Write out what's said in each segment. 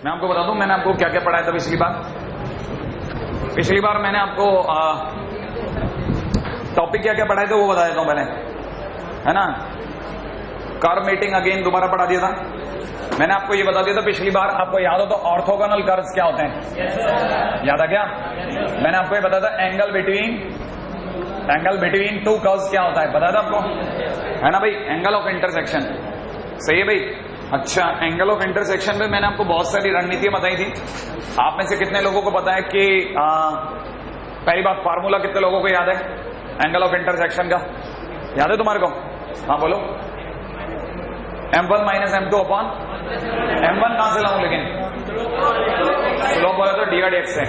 मैं आपको बता दूं मैंने आपको क्या क्या पढ़ाया था पिछली बार। पिछली बार मैंने आपको टॉपिक क्या क्या पढ़ाए थे वो बता देता हूं पहले, है ना। कर्व मेटिंग अगेन दोबारा पढ़ा दिया था। मैंने आपको ये बता दिया था पिछली बार, आपको याद हो तो ऑर्थोगोनल कर्व्स क्या होते हैं? याद आ क्या? मैंने आपको ये बताया था एंगल बिटवीन टू कर्व्स क्या होता है, बताया था आपको, है ना भाई। एंगल ऑफ इंटरसेक्शन, सही है भाई। अच्छा, एंगल ऑफ इंटरसेक्शन में मैंने आपको बहुत सारी रणनीतियां बताई थी। आप में से कितने लोगों को पता है कि पहली बात फार्मूला कितने लोगों को याद है एंगल ऑफ इंटरसेक्शन का? याद है तुम्हारे को? हाँ बोलो। M1 minus M2 upon M1 कहां से लाऊं लेकिन? स्लोप बोला तो dx से।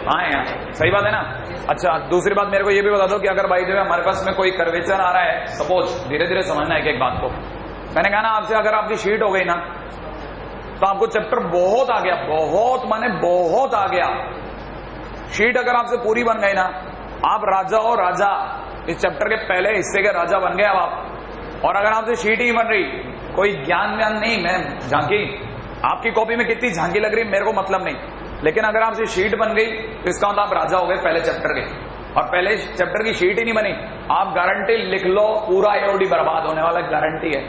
हाँ यार सही बात है ना। अच्छा दूसरी बात मेरे को ये भी बता दो कि अगर भाई जो है हमारे पास में कोई कर्वेचर आ रहा है, सपोज, धीरे धीरे समझना है एक बात को। मैंने कहा ना आपसे, अगर आपकी शीट हो गई ना तो आपको चैप्टर बहुत आ गया, बहुत माने बहुत आ गया। शीट अगर आपसे पूरी बन गई ना, आप राजा हो राजा, इस चैप्टर के पहले हिस्से के राजा बन गए अब आप। और अगर आपसे शीट ही बन रही, कोई ज्ञान व्यान नहीं, मैं झांकी आपकी कॉपी में कितनी झांकी लग रही मेरे को मतलब नहीं, लेकिन अगर आपसे शीट बन गई तो इसका मतलब आप राजा हो गए पहले चैप्टर के। और पहले चैप्टर की शीट ही नहीं बनी, आप गारंटी लिख लो पूरा एओडी बर्बाद होने वाला, गारंटी है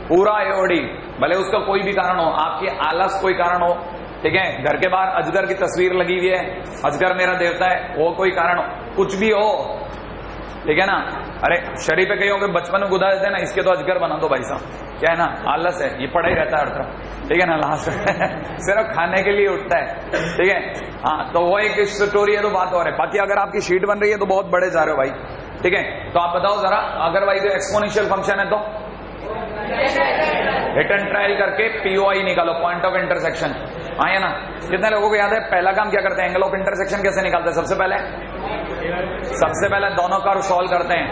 पूरा एओडी। भले उसका कोई भी कारण हो, आपकी आलस कोई कारण हो, ठीक है, घर के बाहर अजगर की तस्वीर लगी हुई है, अजगर मेरा देवता है, वो कोई कारण हो, कुछ भी हो, ठीक है ना। अरे शरीर पे कहीं हो बचपन में गुदा देते हैं ना, इसके तो अजगर बना दो भाई साहब, क्या है ना, आलस है, ये पड़ा ही रहता है हर तरफ, ठीक है ना। लास्ट सिर्फ खाने के लिए उठता है, ठीक है। हाँ तो वो एक स्टोरी है, तो बात और है। बाकी अगर आपकी शीट बन रही है तो बहुत बड़े जा रहे हो भाई, ठीक है। तो आप बताओ जरा, अगर भाई जो एक्सपोनेंशियल फंक्शन है तो हिट एंड ट्रायल करके POI निकालो, पॉइंट ऑफ इंटरसेक्शन, हाँ है ना। कितने लोगों को याद है पहला काम क्या करते हैं? एंगल ऑफ इंटरसेक्शन कैसे निकालते हैं? सबसे पहले दोनों कर्व सॉल्व करते हैं,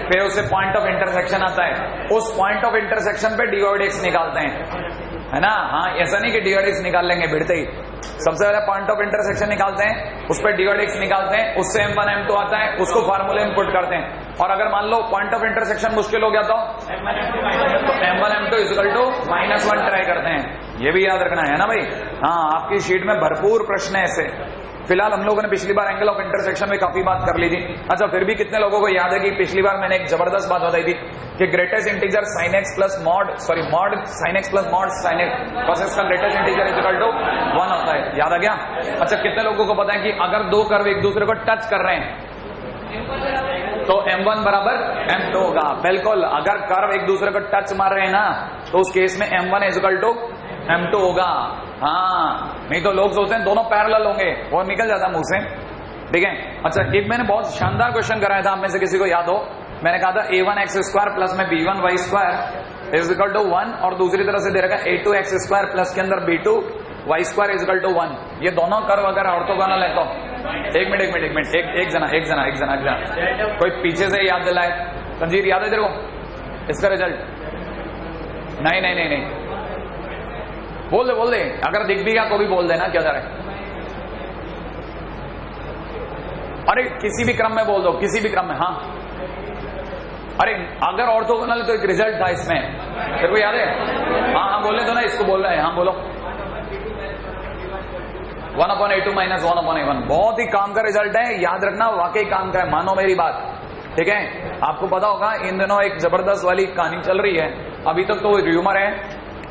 फिर उससे पॉइंट ऑफ इंटरसेक्शन आता है, उस पॉइंट ऑफ इंटरसेक्शन पे dx निकालते हैं, है ना। हाँ ऐसा नहीं कि dx निकाल लेंगे भिड़ते ही, सबसे पहले पॉइंट ऑफ इंटरसेक्शन निकालते हैं, उस पर dx निकालते हैं, उससे M1 M2 आता है, उसको फार्मूले में पुट करते हैं। और अगर मान लो पॉइंट ऑफ इंटरसेक्शन मुश्किल हो गया तो M1 M2 equal to -1 try करते हैं, ये भी याद रखना है ना भाई। हाँ आपकी शीट में भरपूर प्रश्न है ऐसे। फिलहाल हम लोगों ने पिछली बार एंगल ऑफ इंटरसेक्शन में काफी बात कर ली थी। अच्छा फिर भी कितने लोगों को याद है कि पिछली बार मैंने एक जबरदस्त बात बताई थी कि greatest integer sin x plus mod sin x plus mod sin x cos x का ग्रेटेस्ट इंटीजर इक्वल टू 1 होता है, याद आ गया। अच्छा कितने लोगों को पता है कि अगर दो कर्व एक दूसरे को टच कर रहे हैं तो M1 बराबर M2 होगा? बिल्कुल, अगर कर्व एक दूसरे को टच मार रहे हैं ना तो उस केस में M1 इक्वल टू M2 होगा। हाँ नहीं तो लोग सोचते हैं दोनों पैरेलल होंगे, वो निकल जाता मुंह से, ठीक है। अच्छा एक मैंने बहुत शानदार क्वेश्चन कराया था, आप में से किसी को याद हो? मैंने कहा था A1x² प्लस में B1y² इज इक्वल टू 1, और दूसरी तरह से दे रखा A2x² प्लस के अंदर B2y² इज इक्वल टू 1। ये दोनों कर्व अगर ऑर्थोगोनल है तो एक मिनट एक जना कोई पीछे से याद दिलाए। तंजीर याद है तेरे को इसका रिजल्ट? नहीं बोल दे, अगर दिख भी गया तो भी बोल देना, क्या जा रहा है। अरे किसी भी क्रम में बोल दो, किसी भी क्रम में। हाँ अरे अगर ऑर्थोगोनल तो एक रिजल्ट था इसमें, तेरे को याद है? हाँ बोलने दो ना, इसको बोल रहे हैं। हाँ बोलो। 1/A2 माइनस 1/A1 बहुत ही काम का रिजल्ट है, याद रखना, वाकई काम का है, मानो मेरी बात, ठीक है। आपको पता होगा इन दिनों एक जबरदस्त वाली कहानी चल रही है, अभी तक तो वो र्यूमर है,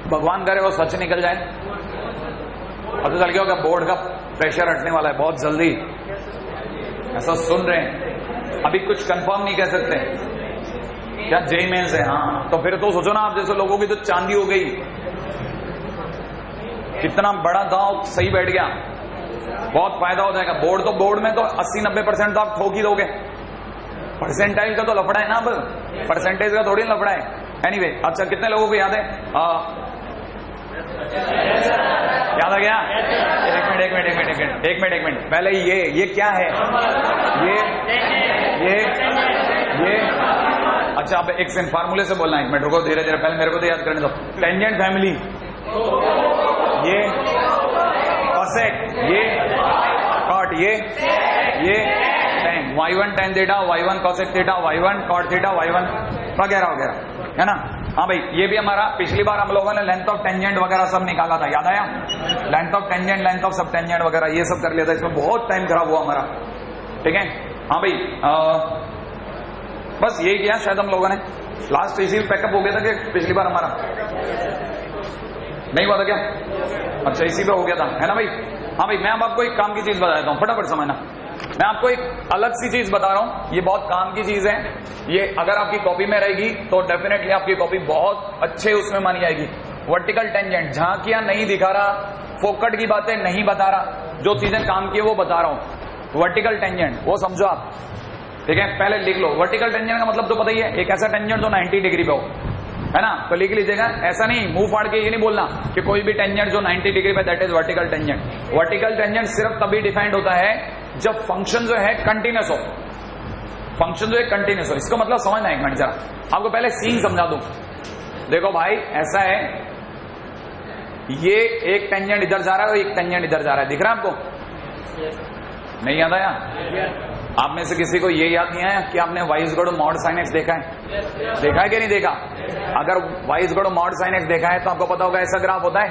भगवान करे वो सच निकल जाए। अब तो चल गया होगा, बोर्ड का प्रेशर हटने वाला है बहुत जल्दी, ऐसा सुन रहे हैं, अभी कुछ कंफर्म नहीं कह सकते क्या, जेई मेंस है। हाँ तो फिर तो सोचो ना, आप जैसे लोगों की तो चांदी हो गई, कितना बड़ा दांव सही बैठ गया, बहुत फायदा हो जाएगा। बोर्ड में तो 80-90% तो आप ठोक ही दोगे, परसेंटाइल का तो लफड़ा है ना, अब परसेंटेज का थोड़ी लफड़ा है। एनीवे अच्छा कितने लोगों को याद है? याद आ गया? एक मिनट पहले ये क्या है? ये अच्छा अब एक फार्मूले से बोलना है, एक मिनट रुको, धीरे धीरे, पहले मेरे को तो याद करने दो। टेंजेंट फैमिली, ये कॉसेक, ये कॉट, ये tan, y1 tan theta, y1 cosec theta, y1 cot theta, y1 वगैरह वगैरह, है ना। हाँ भाई, ये भी हमारा पिछली बार हम लोगों ने लेंथ ऑफ टेंजेंट वगैरह सब निकाला था, याद आया? Length of tangent, length of सब टेंजेंट वगैरह ये सब कर लिया था, इसमें बहुत टाइम खराब हुआ हमारा। ठीक है, हाँ भाई, बस यही किया शायद हम लोगों ने। लास्ट इसी पैकअप हो गया था कि पिछली बार हमारा नहीं हुआ था क्या? अच्छा, इसी पे हो गया था, है ना भाई? हाँ भाई, मैं अब आपको एक काम की चीज बता देता हूँ, फटाफट समझना। मैं आपको एक अलग सी चीज बता रहा हूं, ये बहुत काम की चीज है। ये अगर आपकी कॉपी में रहेगी तो डेफिनेटली आपकी कॉपी बहुत अच्छे उसमें मानी जाएगी। वर्टिकल टेंजेंट, झांकियां नहीं दिखा रहा, फोकट की बातें नहीं बता रहा, जो चीजें काम की है वो बता रहा हूं। वर्टिकल टेंजेंट वो समझो आप, ठीक है? पहले लिख लो, वर्टिकल टेंजेंट का मतलब तो पता ही है, एक ऐसा टेंजेंट जो 90 डिग्री पे हो, है ना? तो लिख लीजिएगा। ऐसा नहीं मुंह फाड़ के ये नहीं बोलना कि कोई भी टेंजेंट जो 90 डिग्री पे, that is vertical tangent. Vertical tangent सिर्फ तभी डिफाइंड होता है जब फंक्शन जो है कंटिन्यूस हो। फंक्शन जो है कंटिन्यूस हो, इसको मतलब समझना एक मिनट जरा, आपको पहले सीन समझा दूं। देखो भाई, ऐसा है, ये एक टेंजेंट इधर जा रहा है और एक टेंजेंट इधर जा रहा है, दिख रहा है आपको? नहीं याद आया? आप में से किसी को ये याद नहीं आया कि आपने y is equal to mod sine x देखा है? देखा है कि नहीं देखा? अगर y is equal to mod sine x देखा है तो आपको पता होगा ऐसा ग्राफ होता है।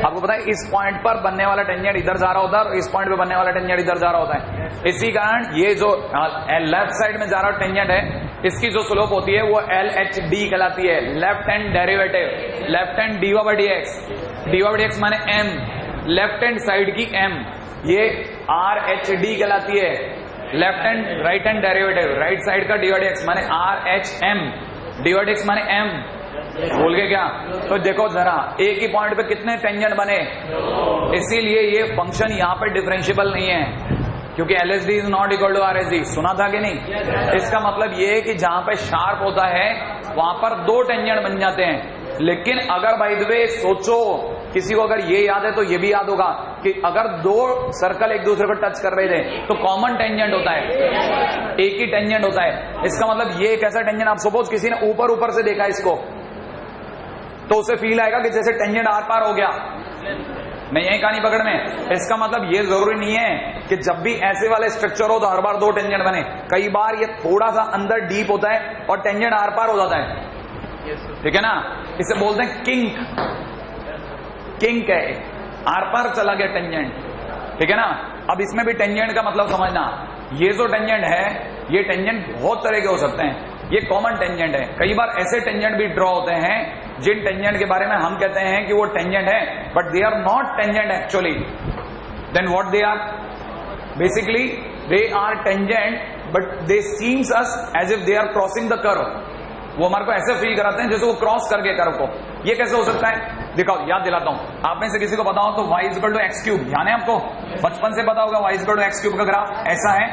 आपको पता है इस पॉइंट पर बनने वाला टेंजेंट इधर जा रहा होता है और इस पॉइंट पे बनने वाला टेंजेंट इधर जा रहा होता है। इसी कारण ये जो लेफ्ट साइड में जा रहा टेंजेंट है, इसकी जो स्लोप होती है वो LHD कहलाती है, left hand derivative, left hand dy by dx, dy by dx माने m, लेफ्ट हैंड साइड की m, ये RHD कहलाती है, left hand right hand derivative, right side का dy by dx माने RHM, dy by dx माने m। बोल गए क्या? तो देखो जरा, एक ही पॉइंट पे कितने टेंजेंट बने, इसीलिए ये फंक्शन यहाँ पे डिफरेंशिएबल नहीं है, क्योंकि LHD is not equal to RHD। सुना था कि नहीं? इसका मतलब ये है कि जहां पे शार्प होता है वहां पर दो टेंजेंट बन जाते हैं। लेकिन अगर बाय द वे सोचो, किसी को अगर ये याद है तो ये भी याद होगा कि अगर दो सर्कल एक दूसरे को टच कर रहे थे तो कॉमन टेंजेंट होता है, एक ही टेंजेंट होता है। इसका मतलब ये एक ऐसा टेंजेंट, आप सपोज किसी ने ऊपर ऊपर से देखा इसको, तो उसे फील आएगा कि जैसे टेंजेंट आर पार हो गया, नहीं है कहानी पकड़ में। इसका मतलब ये जरूरी नहीं है कि जब भी ऐसे वाले स्ट्रक्चर हो तो हर बार दो टेंजेंट बने। कई बार ये थोड़ा सा अंदर डीप होता है और टेंजेंट आर पार हो जाता है, ठीक है ना? इसे बोलते हैं किंक। किंक है, आर पार चला गया टेंजेंट, ठीक है ना? अब इसमें भी टेंजेंट का मतलब समझना, ये जो टेंजेंट है, ये टेंजेंट बहुत तरह के हो सकते हैं, ये कॉमन टेंजेंट है। कई बार ऐसे टेंजेंट भी ड्रॉ होते हैं जिन टेंजेंट के बारे में हम कहते हैं कि वो टेंजेंट है, but they are not tangent actually. Then what they are? Basically they are tangent but they seems us as if they are crossing the curve. वो हमारे को ऐसे फील कराते हैं जैसे वो क्रॉस करके कर्व को। ये कैसे हो सकता है? दिखाओ, याद दिलाता हूं। आप में से किसी को पता हो तो y is equal to x cube, ध्यान है आपको? बचपन से पता होगा y is equal to x cube का ग्राफ ऐसा है,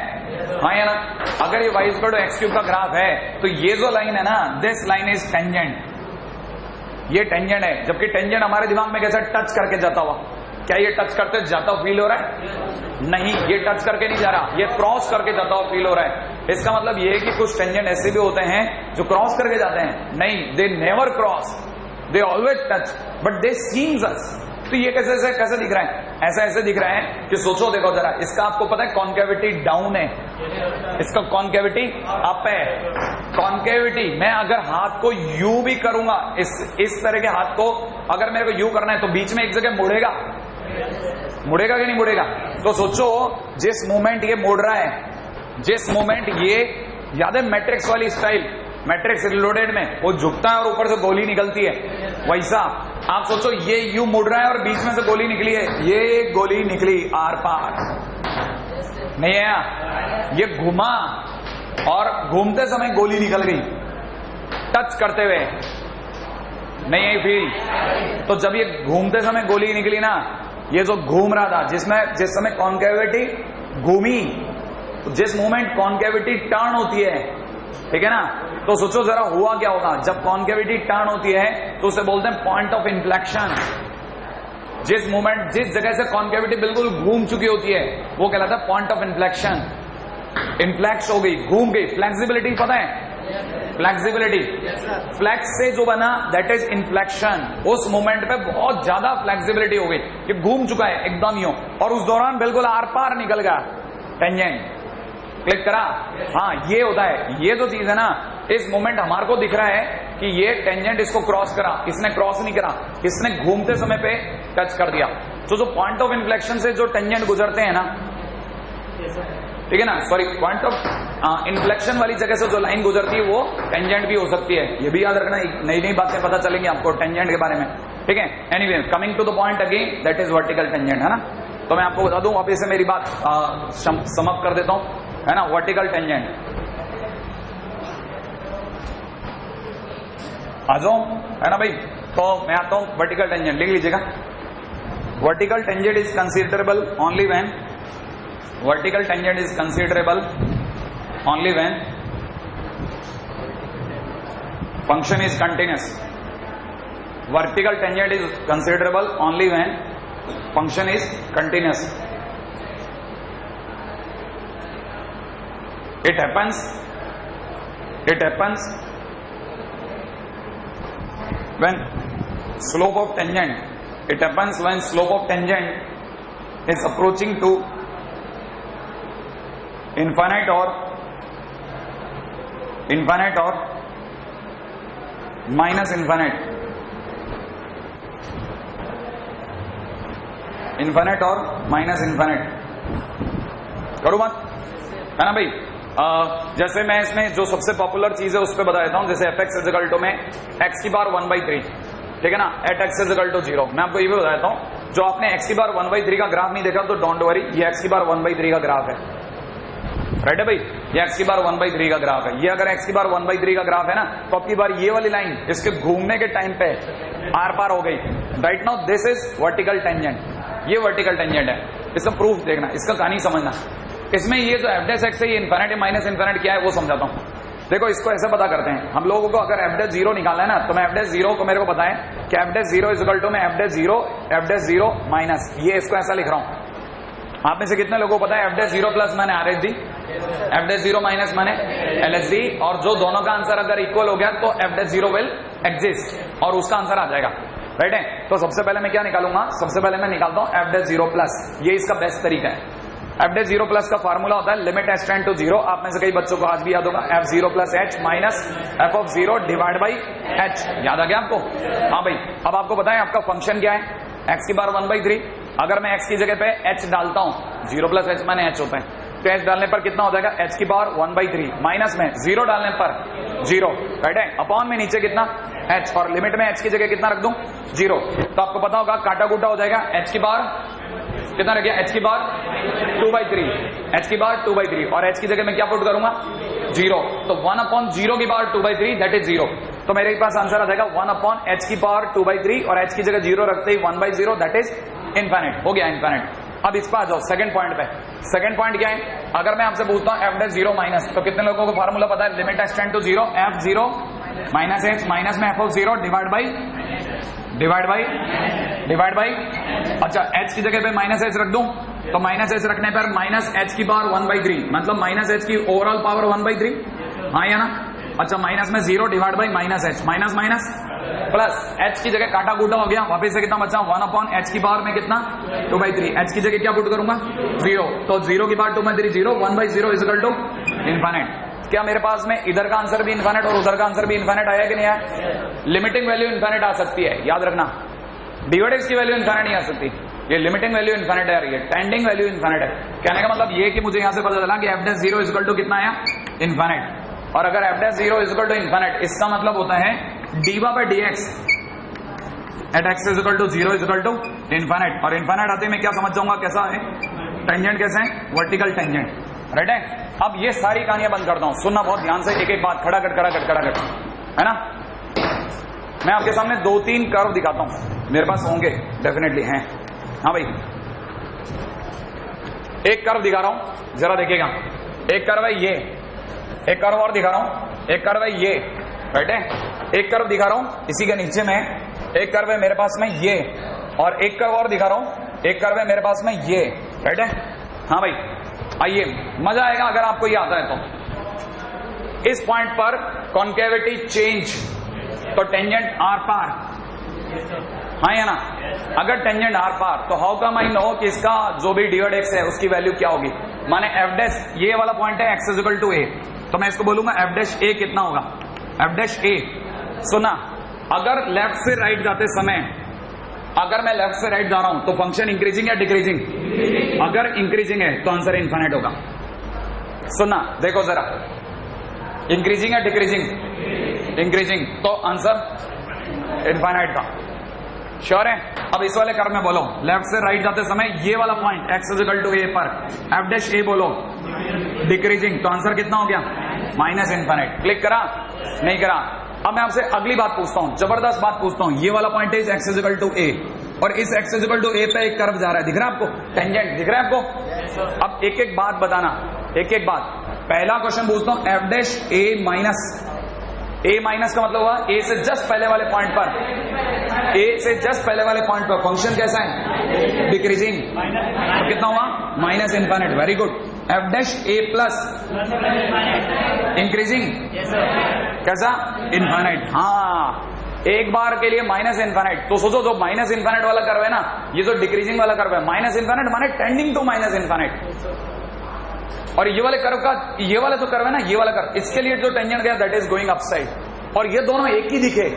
हाँ या ना? अगर ये y is equal to x cube का ग्राफ है तो ये जो लाइन है ना, दिस लाइन इज टेंजेंट, ये टेंजेंट है। जबकि टेंजेंट हमारे दिमाग में कैसे टच करके जाता हुआ, क्या ये टच करते जाता हुआ फील हो रहा है? नहीं, ये टच करके नहीं जा रहा, ये क्रॉस करके जाता हुआ फील हो रहा है। इसका मतलब ये है कि कुछ टेंजेंट ऐसे भी होते हैं जो क्रॉस करके जाते हैं। नहीं, they never cross, they always touch but they seems us. तो ये कैसे दिख रहा है? ऐसा ऐसे दिख रहा है कि सोचो, देखो जरा, इसका आपको पता है कॉन्केविटी डाउन है, इसका कॉन्केविटी अप है। कॉन्केविटी, मैं अगर हाथ को यू भी करूंगा, इस तरह के हाथ को अगर मेरे को यू करना है तो बीच में एक जगह मुड़ेगा, मुड़ेगा कि नहीं मुड़ेगा? तो सोचो, जिस मोमेंट ये मुड़ रहा है, जिस मोमेंट ये, याद है मैट्रिक्स वाली स्टाइल, मैट्रिक्स रिलोडेड में वो झुकता है और ऊपर से गोली निकलती है, वैसा आप सोचो ये यू मुड़ रहा है और बीच में से गोली निकली है, ये गोली निकली आर पार, नहीं है? ये घुमा और घूमते समय गोली निकल गई टच करते हुए, नहीं है फील? तो जब ये घूमते समय गोली निकली ना, ये जो घूम रहा था, जिस समय कॉन्केविटी घूमी, जिस मोमेंट कॉन्केविटी टर्न होती है, ठीक है ना? तो सोचो जरा हुआ क्या होगा जब कॉन्केविटी टर्न होती है, तो उसे बोलते हैं पॉइंट ऑफ इन्फ्लेक्शन। जिस मोमेंट, जिस जगह से कॉन्केविटी बिल्कुल घूम चुकी होती है वो कहलाता है पॉइंट ऑफ इन्फ्लेक्शन। इन्फ्लेक्स हो गई, घूम गई। फ्लेक्सिबिलिटी पता है? फ्लेक्सिबिलिटी, फ्लेक्स से जो बना दैट इज इन्फ्लेक्शन। उस मोमेंट पे बहुत ज्यादा फ्लेक्सिबिलिटी हो गई, ये घूम चुका है एकदम ही, और उस दौरान बिल्कुल आर पार निकल गया टेंजेंट। क्लिक करा? हाँ, ये होता है। ये जो चीज है ना, इस मोमेंट हमारे को दिख रहा है कि ये टेंजेंट इसको क्रॉस करा, इसने क्रॉस नहीं करा, इसने घूमते समय पे टच कर दिया। तो जो पॉइंट ऑफ इन्फ्लेक्शन से जो टेंजेंट गुजरते हैं ना, ठीक है ना, सॉरी, पॉइंट ऑफ इन्फ्लेक्शन वाली जगह से जो लाइन गुजरती है वो टेंजेंट भी हो सकती है। ये भी याद रखना, नई नई बातें पता चलेंगी आपको टेंजेंट के बारे में, ठीक है। Anyway, coming to the point again, that is vertical tangent, है ना। तो मैं आपको बता दूं, वापिस से मेरी बात समअप कर देता हूं, है ना। वर्टिकल टेंजेंट आ जाओ, है ना भाई। तो मैं आता हूं, वर्टिकल टेंजेंट लिख लीजिएगा। Vertical tangent is considerable only when, vertical tangent is considerable only when function is continuous. Vertical tangent is considerable only when function is continuous. It happens when slope of tangent, it happens when slope of tangent is approaching to infinite or minus infinite, infinite or minus infinite। करो बात, है ना भाई। जैसे मैं इसमें जो सबसे पॉपुलर चीज है उस पर बता देता हूं। जैसे fx इज इक्वल टू में x की पावर 1/3, ठीक है ना, at x is equal to 0। मैं आपको ये भी बता देता हूं, जो आपने x की पावर 1/3 का ग्राफ नहीं देखा तो डोंट वरी, ये x की पावर 1/3 का ग्राफ है, राइट है भाई। ये x की बार 1/3 का ग्राफ है। ये अगर x की बार 1/3 का ग्राफ है ना, तो आपकी बार ये वाली लाइन इसके घूमने के टाइम पे आर पार हो गई। Right now this is vertical tangent, ये वर्टिकल टेंजेंट है। इसका प्रूफ देखना, इसका कहानी समझना। इसमें ये जो एफ डैश एक्स है, ये इनफिनिट या माइनस इनफिनिट क्या है वो समझाता हूं। देखो, इसको ऐसे पता करते हैं हम लोगों को। अगर एफ डैश 0 निकालना है ना, तो मैं एफ डैश 0 को मेरे को पता है कि f dash 0 is equal to में एफ डैश 0 माइनस, ये इसको ऐसा लिख रहा हूं। आप में से कितने लोगों को पता है एफ डैश 0 प्लस मैंने R H D, F dash 0 minus मैंने एल एच डी, और जो दोनों का आंसर अगर इक्वल हो गया तो एफ डैश 0 विल एग्जिस्ट और उसका आंसर आ जाएगा, राइट है। तो सबसे पहले मैं क्या निकालूंगा, सबसे पहले मैं निकालता हूं एफ डैश 0 प्लस। ये इसका बेस्ट तरीका है। एफ डैश 0 प्लस का फार्मूला होता है लिमिट एच टेंड टू 0। आप में से कई बच्चों को आज भी याद होगा, F 0 plus H minus F of 0 divide by H. याद आ गया आपको? हाँ भाई। अब आपको पता है आपका फंक्शन क्या है, एक्स की बार 1/3। अगर मैं एक्स की जगह पे एच डालता हूं, 0 प्लस एच माने एच होता है, तो एच डालने पर कितना हो जाएगा, एच की पावर 1/3 माइनस में 0 डालने पर 0, राइट है, अपॉन में नीचे कितना एच, और लिमिट में एच की जगह कितना रख दूं, 0। तो आपको पता होगा काटा कूटा हो जाएगा, एच की पावर कितना रह गया, एच की पावर 2/3, एच की पावर 2/3, और एच की जगह मैं क्या पुट करूंगा, 0। तो 1/0 की पावर 2/3 दैट इज 0। तो मेरे पास आंसर आ जाएगा 1/h की पावर 2/3, और h की जगह 0 रखते ही 1/0 दैट इज इनफिनिट। हो गया इनफिनिट। अब इस पर आ जाओ सेकंड पॉइंट पे। सेकंड पॉइंट क्या है, अगर मैं आपसे पूछता हूं एफ डैश 0 माइनस, तो कितने लोगों को फार्मूला पता है, limit h tend to 0 f 0 minus h minus में एफ ऑफ 0 डिवाइड बाई अच्छा एच की जगह पे माइनस एच रख दूं, तो माइनस एच रखने पर माइनस एच की पावर 1/3, मतलब माइनस एच की ओवरऑल पावर 1/3, हाँ या ना। अच्छा माइनस में 0 divide by minus h, minus minus plus, H की जगह काटा कूटा हो गया, वापस से कितना बचा, 1/h की पावर में कितना 2/3, एच की जगह क्या पुट करूंगा 0, तो 0 की power 2/3 0, 1/0 is equal to infinite. क्या मेरे पास में इधर का आंसर भी इनफिनिट और उधर का आंसर भी इनफिनिट आया कि नहीं आया? लिमिटिंग वैल्यू इनफिनिट आ सकती है, याद रखना। डिवाइडेक्स की वैल्यू इनफिनिट नहीं आ सकती, ये लिमिटिंग वैल्यू इनफिनिट है, ये टेंडिंग वैल्यू इनफिनिट है। कहने का मतलब ये कि मुझे यहां से पता चला कि f dash 0 is equal to कितना आया, इनफिनिट। और अगर f dash 0 is equal to infinite, इसका मतलब होता है dy by dx at x is equal to 0 is equal to infinite. और इनफिनिट आते ही मैं क्या समझ जाऊंगा, कैसा है टेंजेंट, कैसे है वर्टिकल टेंजेंट, राइट है। अब ये सारी कहानियां बंद करता हूं, सुनना बहुत ध्यान से, एक एक बात खड़ा कर, है ना। मैं आपके सामने 2-3 कर्व दिखाता हूं, मेरे पास होंगे डेफिनेटली हैं, हाँ भाई। एक कर्व दिखा रहा हूं, जरा देखिएगा। एक कर्व है ये, एक कर्व और दिखा रहा हूं, एक कर्व है ये, राइट है। एक कर्व दिखा रहा हूं इसी के नीचे में, एक कर्व है मेरे पास में ये, और एक कर्व और दिखा रहा हूं, एक कर्व है मेरे पास में ये, राइट है। हाँ भाई आइए, मजा आएगा अगर आपको ये आता है तो। इस पॉइंट पर कॉन्केविटी चेंज, तो टेंजेंट आर पार, हाँ या ना। अगर टेंजेंट आर पार, तो हाउ कम आई नो कि इसका जो भी डिवाइड एक्स है उसकी वैल्यू क्या होगी। माने एफ डैश, ये वाला पॉइंट है एक्स इज इक्वल टू ए, तो मैं इसको बोलूंगा एफ डैश ए कितना होगा, एफ डैश ए सुना, अगर लेफ्ट से राइट जाते समय, अगर मैं लेफ्ट से राइट जा रहा हूं तो फंक्शन इंक्रीजिंग या डिक्रीजिंग? अगर इंक्रीजिंग है तो आंसर इनफाइनाइट होगा। सुना, देखो जरा, इंक्रीजिंग या डिक्रीजिंग? इंक्रीजिंग, तो आंसर इनफाइनाइट था। श्योर है? अब इस वाले कर्व में बोलो, लेफ्ट से राइट जाते समय ये वाला point x equal to a पर f डैश a बोलो डिक्रीजिंग, तो आंसर कितना हो गया? Minus infinite. क्लिक करा? नहीं करा। अब मैं आपसे अगली बात पूछता हूं, जबरदस्त बात पूछता हूं। ये वाला point is x equal to a और इस x इक्वल टू a पे एक कर्व जा रहा है, दिख रहा है आपको? टेंजेंट दिख रहा है आपको? अब एक एक बात बताना, एक एक बात। पहला क्वेश्चन पूछता हूं, f dash a minus, a minus का मतलब हुआ a से जस्ट पहले वाले पॉइंट पर, a से जस्ट पहले वाले पॉइंट पर फंक्शन कैसा है? डिक्रीजिंग, तो कितना हुआ? Minus infinite. Very good. f dash a plus increasing, कैसा? इनफाइनाइट। हाँ, एक बार के लिए माइनस इनफाइनाइट। तो सोचो जो माइनस इनफाइनाइट वाला कर्व है ना, ये जो डिक्रीजिंग वाला कर्व है, माइनस इनफाइनाइट माने टेंडिंग टू माइनस इनफाइनाइट। और ये वाले कर्व का, ये वाला जो कर्व है ना, ये वाला कर्व, इसके लिए जो टेंजेंट गया दैट इज गोइंग अपसाइड, और ये दोनों एक ही दिखे,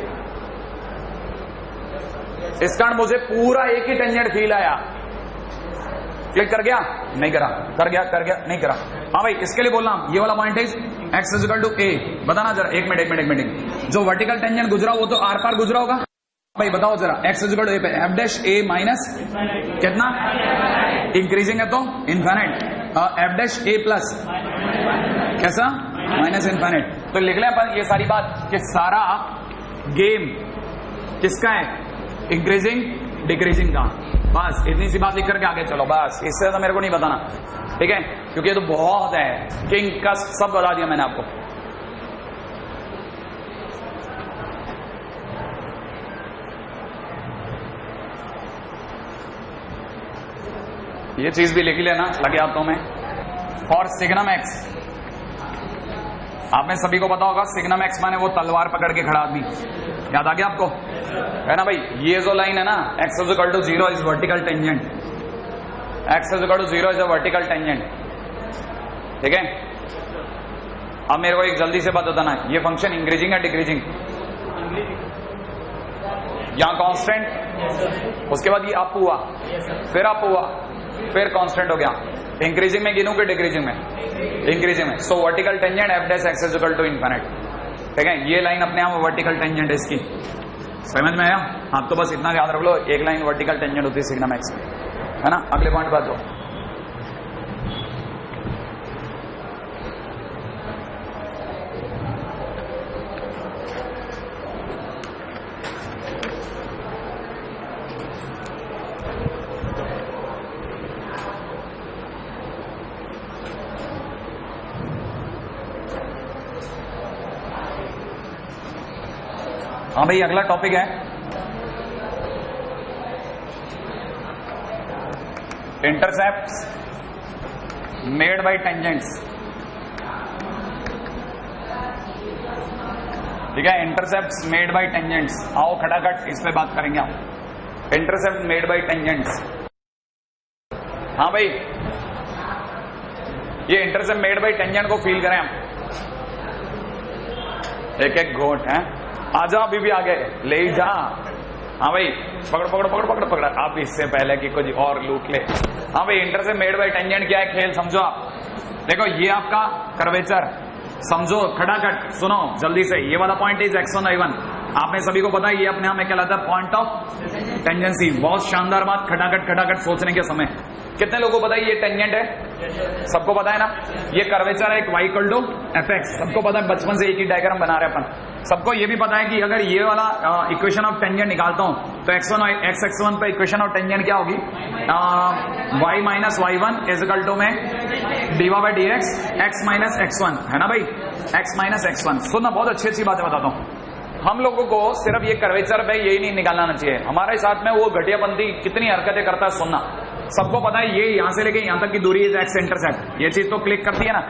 इस कारण मुझे पूरा एक ही टेंजेंट फील आया। क्लिक कर गया? नहीं करा। कर गया? कर गया? नहीं करा। हाँ भाई, इसके लिए बोलना, ये वाला point is x equal to a। बताना जरा, एक मिनट। जो वर्टिकल टेंजेंट गुजरा वो तो आर पार गुजरा होगा भाई, बताओ जरा। x इक्वल टू a पे f डैश a माइनस कितना? इंक्रीजिंग है तो infinite. f dash a plus कैसा? Minus infinite. तो लिख लें अपन ये सारी बात कि सारा गेम किसका है? इंक्रीजिंग डिक्रीजिंग का। बस इतनी सी बात लिख करके आगे चलो, बस इससे तो मेरे को नहीं बताना, ठीक है? क्योंकि ये तो बहुत है, किंग कस्ट सब बता दिया मैंने आपको। ये चीज भी लिख लेना लगे हाथों में। फॉर सिग्नम एक्स, आप में सभी को पता होगा सिग्नम एक्स माने वो तलवार पकड़ के खड़ा आदमी, याद आ गया आपको? है ना भाई? ये जो लाइन है ना, x equal to 0 is vertical tangent, x equal to 0 is a vertical tangent, ठीक है? अब मेरे को एक जल्दी से बात बताना, ये फंक्शन इंक्रीजिंग है डिक्रीजिंग? यहां कांस्टेंट, उसके बाद ये अप हुआ, फिर अप हुआ, फिर कांस्टेंट हो गया। इंक्रीजिंग में गिनूं कि डिक्रीजिंग में? इंक्रीजिंग में। So vertical tangent f dash x equal to infinite, ठीक है? ये लाइन अपने आप वर्टिकल टेंजेंट है इसकी, समझ में आया? आप तो बस इतना याद रख लो, एक लाइन वर्टिकल टेंजेंट होती है सिग्नम एक्स, है ना? अगले पॉइंट बात हो। हाँ भाई, अगला टॉपिक है इंटरसेप्ट्स मेड बाय टेंजेंट्स, ठीक है? Intercepts made by tangents. आओ खटाखट इस पे बात करेंगे आप। इंटरसेप्ट मेड बाय टेंजेंट्स, हाँ भाई, ये इंटरसेप्ट मेड बाय टेंजेंट को फील करें हम। एक एक घोट है, आजा अभी भी आगे ले जा। हाँ भाई, पकड़ पकड़ पकड़ पकड़ पकड़, आप इससे पहले कि कुछ और लूट ले। हाँ भाई, इंटरसेप्ट मेड बाय टेंजेंट क्या है, खेल समझो आप। देखो ये आपका कर्वेचर समझो, खटाखट सुनो जल्दी से। ये वाला पॉइंट इज x1 y1, आप में सभी को पता है ये अपने आप में कहलाता है पॉइंट ऑफ टेंजेंसी। बहुत शानदार बात, खटाखट खटाखट सोचने के समय। कितने लोगों को पता है ये टेंजेंट है? सबको पता है ना? ये कर्वेचर है एक y इक्वल टू fx, सबको पता है, बचपन से एक ही डायग्राम बना रहे अपन। सबको ये भी पता है कि अगर ये वाला इक्वेशन ऑफ टेंजेंट निकालता हूं तो x1 पे इक्वेशन ऑफ टेंजेंट क्या होगी? y minus y1 is equal to में dy by dx x minus x1, है ना भाई? x minus x1। सुनना, बहुत अच्छी अच्छी बातें बताता हूं। हम लोगों को सिर्फ ये कर्वेचर पे यही नहीं निकालना चाहिए, हमारे साथ में वो घटियापंथी कितनी हरकतें करता है सुनना। सबको पता है ये यहां से लेके यहां तक की दूरी है एक्स इंटरसेप्ट, ये चीज तो क्लिक करती है ना।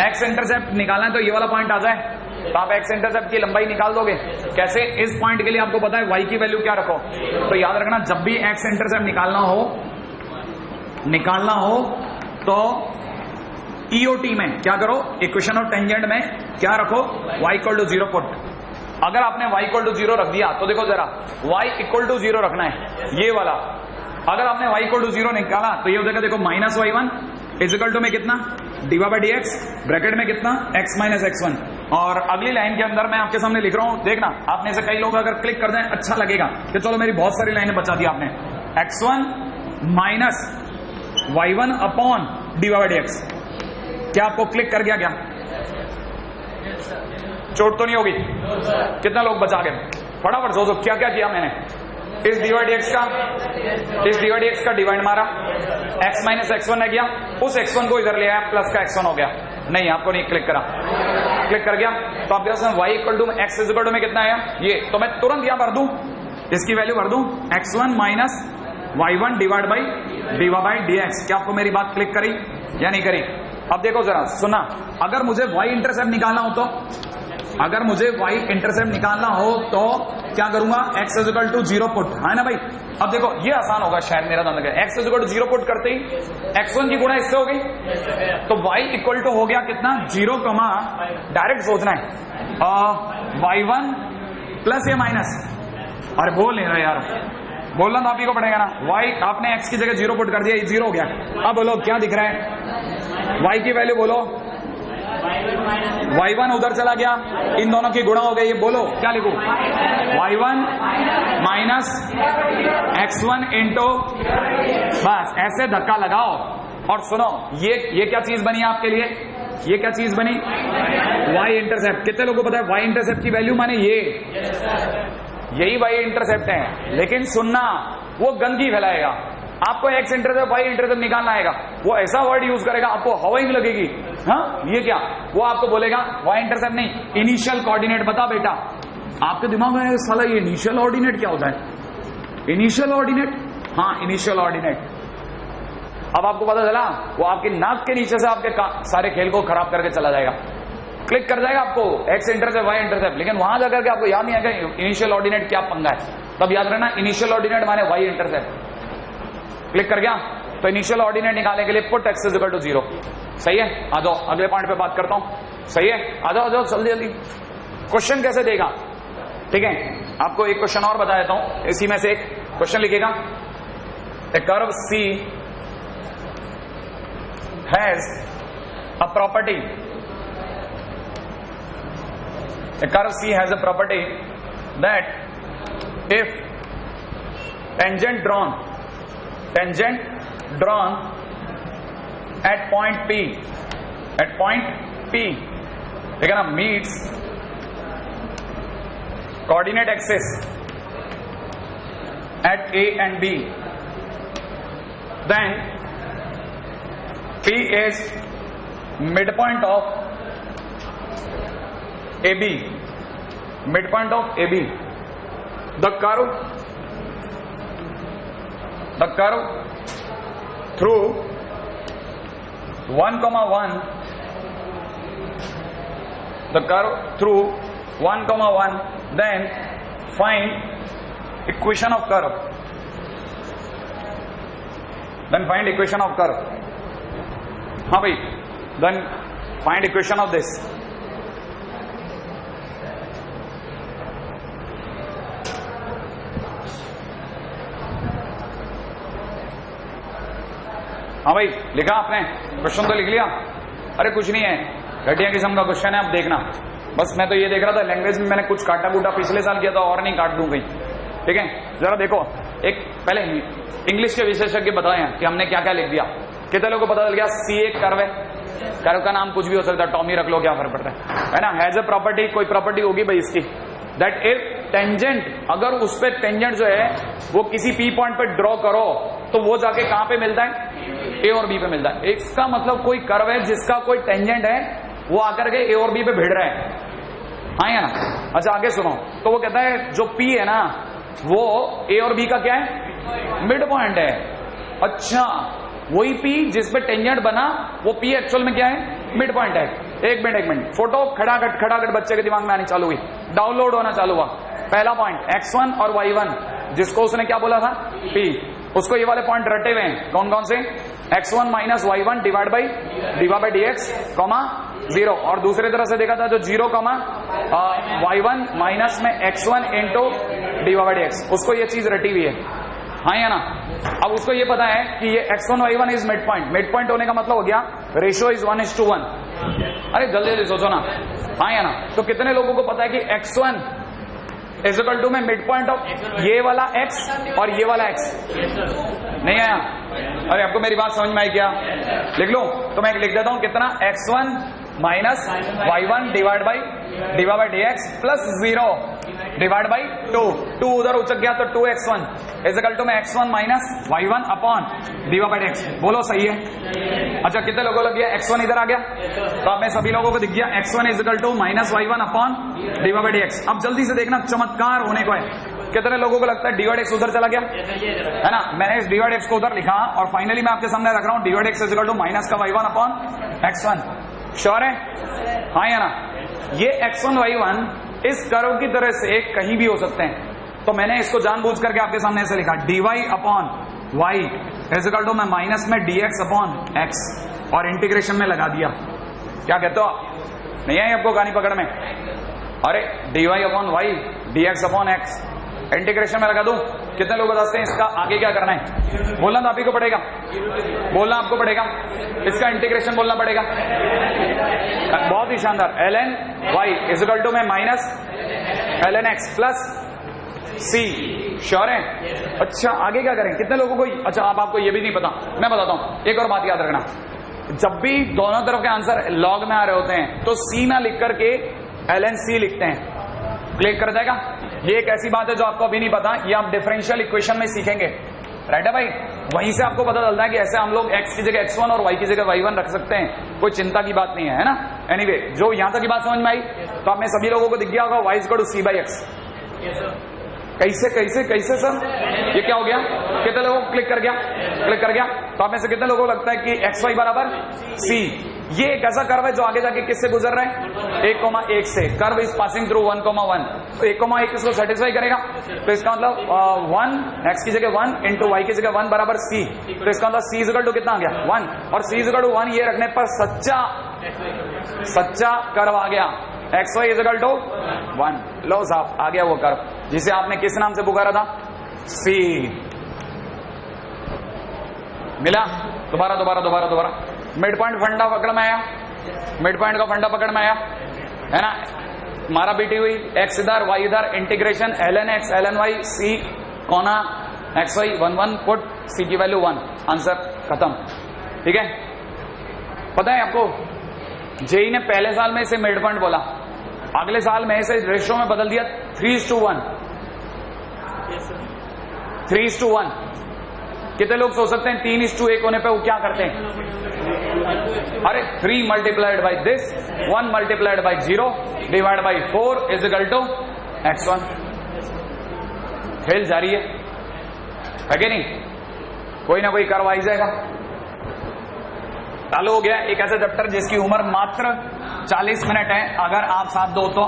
एक्स इंटरसेप्ट निकालना है तो ये वाला पॉइंट आ जाए तो आप एक्स इंटरसेप्ट की लंबाई निकाल दोगे कैसे? इस पॉइंट के लिए आपको पता है y की वैल्यू क्या रखो, तो याद रखना जब भी एक्स इंटरसेप्ट निकालना हो तो EOT में क्या करो, इक्वेशन ऑफ टेंजेंट में क्या रखो? y इक्वल टू 0 पुट, अगर आपने y इक्वल टू 0 रख दिया तो देखो जरा, y इक्वल टू 0 रखना है, ये वाला। अगर आपने y इक्वल टू 0 निकाला तो ये हो जाएगा, देखो minus y1 is equal to में कितना, D by D x, bracket में कितना, x माइनस x1। और अगली लाइन के अंदर मैं आपके सामने लिख रहा हूं, देखना, आपने से कई लोग अगर क्लिक कर दें अच्छा लगेगा कि चलो मेरी बहुत सारी लाइनें बचा दी आपने। x1 minus y1 upon D by D x. क्या आपको क्लिक कर गया? क्या चोट तो नहीं होगी? कितना लोग बचा गए? फटाफट सोचो क्या क्या किया मैंने। इस डिवाइड एक्स का डिवाइड मारा, x माइनस x1 है गया, उस x1 को इधर ले आया, प्लस का x1 हो गया। नहीं, आपको नहीं क्लिक करा, क्लिक कर गया तो आपके पास y equal to x is equal to में कितना आया ये, तो मैं तुरंत यहां भर दूं, इसकी वैल्यू भर दूं, x1 minus y1 divide by D by D x. क्या आपको मेरी बात क्लिक करी या नहीं करी? अब देखो जरा, सुना, अगर मुझे y इंटरसेप्ट निकालना हो तो, अगर मुझे y इंटरसेप्ट निकालना हो तो क्या करूंगा, x is equal to 0 put, है ना भाई। अब देखो ये आसान होगा शायद, मेरा नाम लगा, x is equal to 0 put करते ही x1 की गुणा इससे हो गई, तो y इक्वल टू हो गया कितना, 0, डायरेक्ट सोचना है y1 प्लस या माइनस। अरे बोल नहीं रहे यार, बोलना तो आप ही को पड़ेगा ना। y आपने x की जगह 0 पुट कर दिया, ये 0 हो गया। अब बोलो क्या दिख रहा है, y की वैल्यू बोलो, y1 उधर चला गया, इन दोनों की गुणा हो गई, ये बोलो क्या लिखूं, y1 माइनस x1 इंटू, बस ऐसे धक्का लगाओ। और सुनो, ये क्या चीज बनी आपके लिए, ये क्या चीज बनी, y इंटरसेप्ट। कितने लोगों को पता है y इंटरसेप्ट की वैल्यू माने यही y इंटरसेप्ट है। लेकिन सुनना, वो गंदगी फैलाएगा, आपको x इंटरसेप्ट y इंटरसेप्ट निकालना आएगा, वो ऐसा वर्ड यूज करेगा आपको हवा ही नहीं लगेगी। हाँ, ये क्या, वो आपको बोलेगा y इंटरसेप्ट नहीं, इनिशियल कोऑर्डिनेट बता बेटा। आपके दिमाग में साला ये इनिशियल ऑर्डिनेट क्या होता है, इनिशियल ऑर्डिनेट, हाँ इनिशियल ऑर्डिनेट। अब आपको पता चला, वो आपकी नाक के नीचे से आपके सारे खेल को खराब करके चला जाएगा, क्लिक कर जाएगा आपको x इंटरसेप्ट y इंटरसेप्ट, लेकिन वहां जाकर के आपको याद नहीं आएगा इनिशियल ऑर्डिनेट क्या पंगा है। तब याद रखना, इनिशियल ऑर्डिनेट माने y इंटरसेप्ट। क्लिक कर गया तो इनिशियल ऑर्डिनेट निकालने के लिए put x is equal to 0। सही है, आ जाओ अगले पॉइंट पे बात करता हूं। सही है, आ जाओ जल्दी जल्दी। क्वेश्चन कैसे देगा, ठीक है, आपको एक क्वेश्चन और बता देता हूं, इसी में से एक क्वेश्चन लिखेगा, a curve C has a property, a curve C has a property that if tangent drawn at point P, ठीक है ना, meets coordinate axis at A and B, then P is midpoint of AB, midpoint of AB. The curve through 1,1, the curve through 1,1, then find equation of curve. Then find equation of curve. हाँ भाई, then find equation of this. हाँ भाई, लिखा आपने, question तो लिख लिया? अरे कुछ नहीं है, घटिया किस्म का क्वेश्चन है, आप देखना। बस मैं तो ये देख रहा था, लैंग्वेज में मैंने कुछ काटा कूटा पिछले साल किया था, और नहीं काट दूं कहीं, ठीक है। जरा देखो, एक पहले इंग्लिश के विशेषज्ञ बताए कि हमने क्या क्या लिख दिया। कितने लोगों को पता चल गया, सी एक कर्व है, कर्व का नाम कुछ भी हो सकता है, टॉमी रख लो, क्या फर्क पड़ता है ना। हैज ए प्रॉपर्टी, कोई प्रॉपर्टी होगी भाई इसकी, दैट इफ टेंजेंट, अगर उस पर टेंजेंट जो है वो किसी पी पॉइंट पे ड्रॉ करो तो वो जाके कहां पे मिलता है, ए और बी पे मिलता है। इसका मतलब कोई कर्व है जिसका कोई टेंजेंट है, वो आकर के ए और बी पे भिड़ रहा है, हाँ या ना। अच्छा आगे सुनो, तो वो कहता है जो पी है ना, वो ए और बी का क्या है, मिड पॉइंट है। अच्छा, वही पी जिस पे टेंजेंट बना, वो पी एक्चुअल में क्या है, मिड पॉइंट है। एक मिनट, फोटो खड़ाखट बच्चे के दिमाग में आनी चालू हुई, डाउनलोड होना चालू हुआ। पहला पॉइंट x1 और y1, जिसको उसने क्या बोला था, p, उसको ये वाले पॉइंट रटे हुए हैं। कौन कौन से, x1 minus y1 divide by D x, 0। और दूसरे तरह से देखा था जो 0, y1 माइनस में x1 इंटू dy/dx। उसको ये चीज रटी हुई है, हाँ या ना। अब उसको ये पता है कि ये x1 y1 is mid point. Mid point होने का मतलब हो गया रेशियो इज 1:1। अरे जल्दी जल्दी सोचो ना, हाँ या ना। तो कितने लोगों को पता है कि x1 इज इक्वल टू में मिड पॉइंट ऑफ ये वाला x और ये वाला x? नहीं आया? अरे आपको मेरी बात समझ में आई क्या? लिख लूं तो मैं लिख देता हूं कितना, x1 minus y1 divide by dy/dx plus 0 divide by 2 उधर उचक गया तो 2x1 इज इक्वल टू में x1 minus y1 upon dy/dx। बोलो सही है? अच्छा कितने लोगों को लग गया x1 इधर आ गया? तो अब मैं सभी लोगों को दिख गया x1 is equal to minus y1 upon dy/dx। अब जल्दी से देखना, चमत्कार होने को है। कितने लोगों को लगता है dy/dx उधर चला गया है ना? मैंने इस dy/dx को उधर लिखा और फाइनली मैं आपके सामने रख रहा हूं dy/dx is equal to minus का y1 अपॉन x1। श्योर है? हाँ या ना? ये x1 y1 इस कर्व की तरह से कहीं भी हो सकते हैं, तो मैंने इसको जानबूझ करके आपके सामने ऐसे लिखा dy upon y is equal to मैं माइनस में dx अपॉन x और इंटीग्रेशन में लगा दिया। क्या कहते हो आप? नहीं आई आपको कहानी पकड़ में? अरे dy upon y dx upon x integration में लगा दूं। कितने लोग बताते हैं इसका आगे क्या करना है? बोलना तो आप ही को पड़ेगा, बोलना आपको पड़ेगा, इसका इंटीग्रेशन बोलना पड़ेगा। बहुत ही शानदार। ln y is equal to में minus ln x plus c। Sure है? अच्छा आगे क्या करें? कितने लोगों को, अच्छा आप आपको ये भी नहीं पता, मैं बताता हूं। एक और बात याद रखना, जब भी दोनों तरफ के आंसर लॉग में आ रहे होते हैं तो c ना लिख करके ln c लिखते हैं। क्लिक कर जाएगा? ये एक ऐसी बात है जो आपको अभी नहीं पता, ये आप डिफरेंशियल इक्वेशन में सीखेंगे, राइट है भाई? वहीं से आपको पता चलता है कि ऐसे हम लोग x की जगह x1 और y की जगह y1 रख सकते हैं, कोई चिंता की बात नहीं है ना। एनीवे, जो यहां तक की बात समझ में आई तो आप में सभी लोगों को दिख गया होगा y इक्वल टू c/x। कैसे कैसे कैसे सर ये क्या हो गया? कितने लोगों को क्लिक कर गया? क्लिक कर गया। तो आप में से कितने लोगों को लगता है कि xy बराबर c? ये एक ऐसा कर्व है जो आगे जाके किससे गुजर रहा है? 1,1 से। Curve is passing through 1,1। तो 1,1 इसको सेटिस्फाई करेगा, तो इसका मतलब 1 x की जगह 1 इंटू y की जगह 1 बराबर c। तो इसका मतलब c इज इक्वल टू कितना आ गया? 1। और c इज इक्वल टू 1 ये रखने पर सच्चा कर्व आ गया, xy इज इक्वल टू 1। लो साहब आ गया वो कर्व जिसे आपने किस नाम से पुकारा था? c। मिला? दोबारा दोबारा दोबारा दोबारा। मिड पॉइंट फंडा पकड़ में आया, मिड पॉइंट का फंडा पकड़ में आया है ना? मारा पीटी हुई, x इधर y इधर, integration ln x ln y c कोना xy 1 1 पुट c की वैल्यू 1, आंसर खत्म। ठीक है? पता है आपको जेई ने पहले साल में इसे मिड पॉइंट बोला, अगले साल में इसे रेशियो में बदल दिया 3:1। 3:1। कितने लोग सोच सकते हैं 3:1 होने पे वो क्या करते हैं? अरे 3 multiplied by this 1 multiplied by 0 divide by 4 is equal to x1। खेल जारी है कि नहीं? कोई ना कोई कर्व आ ही जाएगा। चालू हो गया एक ऐसा चैप्टर जिसकी उम्र मात्र 40 मिनट है, अगर आप साथ दो तो।